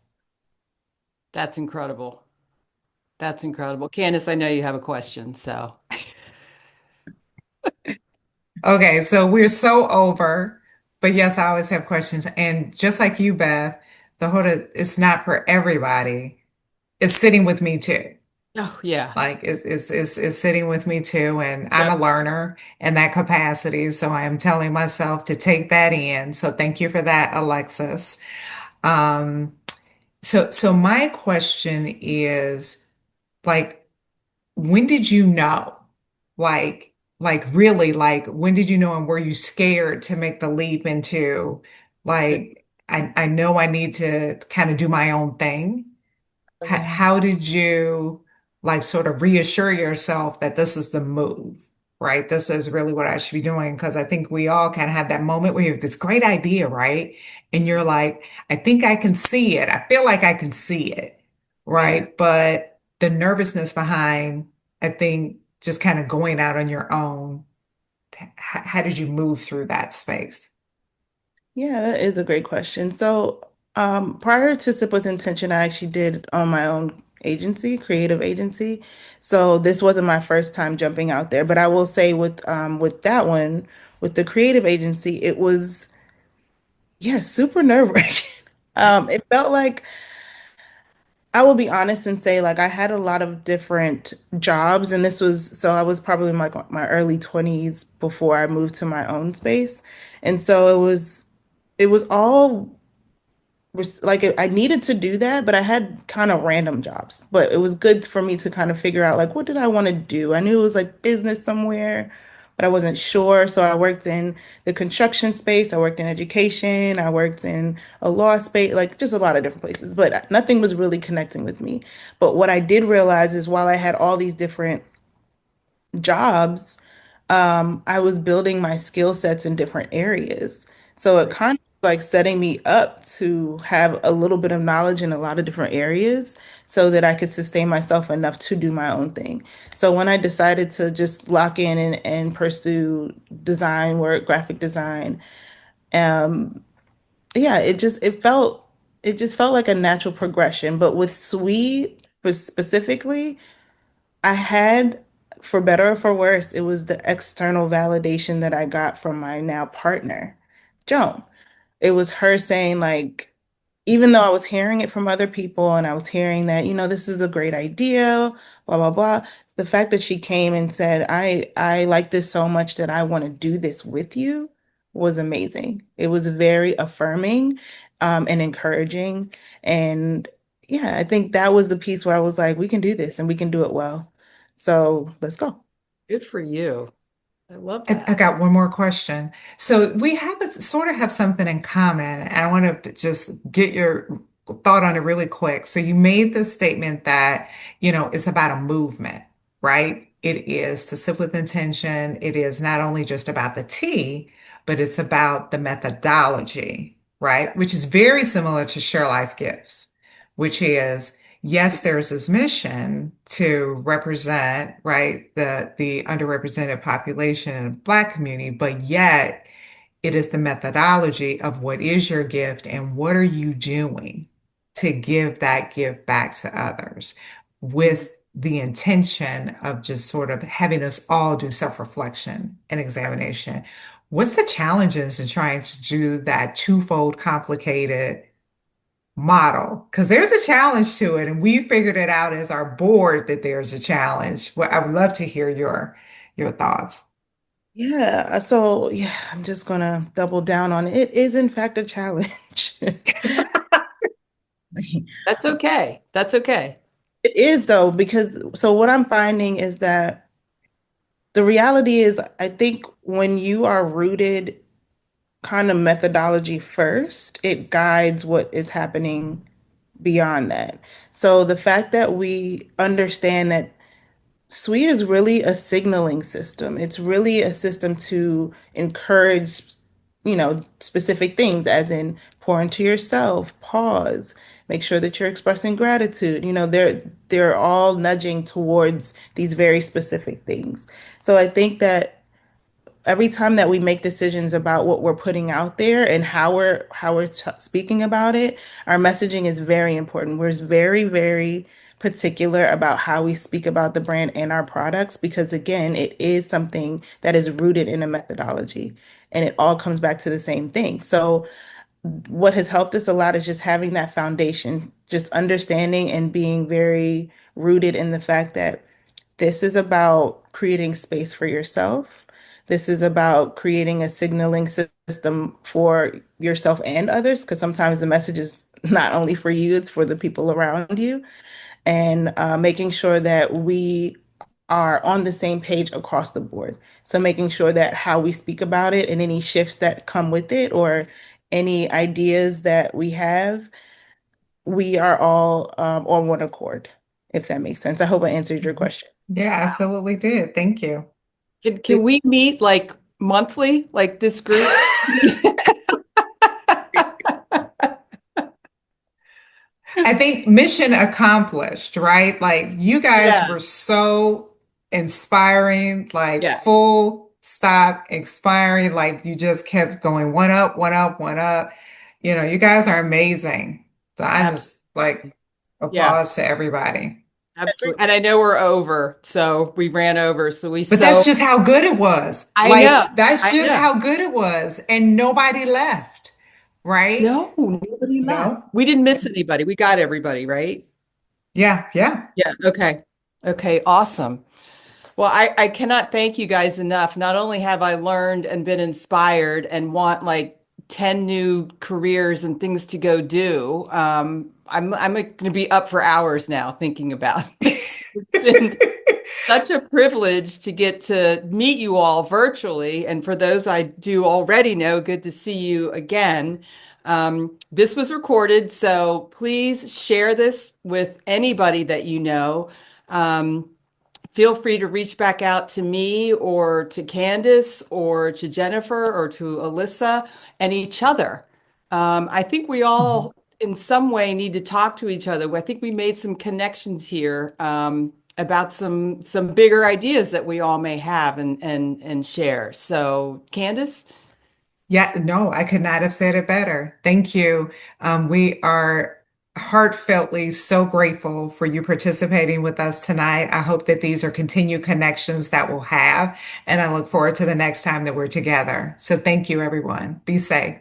That's incredible. That's incredible. Candace, I know you have a question, so. Okay, so we're so over, but yes, I always have questions. And just like you, Beth, the whole it's not for everybody. It's sitting with me too. Oh, yeah. Like it's sitting with me too, and I'm a Yep. learner in that capacity, so I am telling myself to take that in. So thank you for that, Alexis. Um, so my question is like, when did you know? Really, like when did you know, and were you scared to make the leap into like I know I need to kind of do my own thing? How did you like sort of reassure yourself that this is the move, right? This is really what I should be doing. Because I think we all kind of have that moment where you have this great idea, right? And you're like, I think I can see it. I feel like I can see it, right? But the nervousness behind, I think, just kind of going out on your own, how did you move through that space? Yeah, that is a great question. So, prior to Sip with Intention, I actually did on my own agency, creative agency. So this wasn't my first time jumping out there, but I will say with that one, with the creative agency, it was yeah, super nerve-wracking. It felt like I will be honest and say like I had a lot of different jobs, and this was so I was probably in like my early 20s before I moved to my own space. And so it was all like I needed to do that, but I had kind of random jobs. But it was good for me to kind of figure out like what did I want to do? I knew it was like business somewhere, but I wasn't sure. So I worked in the construction space, I worked in education, I worked in a law space, like just a lot of different places, but nothing was really connecting with me. But what I did realize is while I had all these different jobs, I was building my skill sets in different areas. So it kind of like setting me up to have a little bit of knowledge in a lot of different areas so that I could sustain myself enough to do my own thing. So when I decided to just lock in and pursue design work, graphic design, um, yeah, it just felt like a natural progression. But with Sweet specifically, I had, for better or for worse, it was the external validation that I got from my now partner, Joan. It was her saying, like, even though I was hearing it from other people and I was hearing that, this is a great idea, blah, blah, blah. The fact that she came and said, I like this so much that I want to do this with you was amazing. It was very affirming, and encouraging. And yeah, I think that was the piece where I was like, we can do this and we can do it well. So let's go. Good for you. I love I that. got one more question. So we have sort of have something in common, and I want to just get your thought on it really quick. So you made the statement that, it's about a movement, right? It is to sip with intention. It is not only just about the tea, but it's about the methodology, right? Which is very similar to Share Life Gifts, which is yes, there's this mission to represent, right, the underrepresented population in the Black community, but yet it is the methodology of what is your gift and what are you doing to give that gift back to others with the intention of just sort of having us all do self-reflection and examination. What's the challenges in trying to do that twofold complicated model? Because there's a challenge to it, and we figured it out as our board that there's a challenge. Well, I would love to hear your thoughts. Yeah, so yeah, I'm just gonna double down on it. It is in fact a challenge. That's okay. That's okay. It is though, because so what I'm finding is that the reality is, I think when you are rooted kind of methodology first, it guides what is happening beyond that. So the fact that we understand that SWE is really a signaling system. It's really a system to encourage, specific things, as in pour into yourself, pause, make sure that you're expressing gratitude. They're all nudging towards these very specific things. So I think that every time that we make decisions about what we're putting out there and how we're speaking about it, our messaging is very important. We're very, very particular about how we speak about the brand and our products because again, it is something that is rooted in a methodology and it all comes back to the same thing. So what has helped us a lot is just having that foundation, just understanding and being very rooted in the fact that this is about creating space for yourself. This is about creating a signaling system for yourself and others, because sometimes the message is not only for you, it's for the people around you. And making sure that we are on the same page across the board. So making sure that how we speak about it and any shifts that come with it or any ideas that we have, we are all on one accord, if that makes sense. I hope I answered your question. Yeah, absolutely did. Thank you. Can we meet like monthly, like this group? I think mission accomplished, right? Like you guys Yeah. were so inspiring, like Yeah. full stop expiring, like you just kept going one up, one up, one up. You guys are amazing. So I just like Yeah, applause to everybody. absolutely. And I know we're over, so we ran over. So But that's just how good it was. I Like know. that's I just know. how good it was. And nobody left, right? No, nobody left. No. We didn't miss anybody. We got everybody, right? Yeah, yeah. Yeah. Okay. Okay. Awesome. Well, I cannot thank you guys enough. Not only have I learned and been inspired and want like 10 new careers and things to go do, I'm going to be up for hours now thinking about this. It's been such a privilege to get to meet you all virtually. And for those I do already know, good to see you again. This was recorded, so please share this with anybody that you know. Feel free to reach back out to me or to Candace or to Jennifer or to Alyssa and each other. I think we all, in some way, need to talk to each other. I think we made some connections here about some bigger ideas that we all may have and share. So, Candace? Yeah, no, I could not have said it better. Thank you. We are heartfeltly so grateful for you participating with us tonight. I hope that these are continued connections that we'll have, and I look forward to the next time that we're together. So thank you, everyone. Be safe.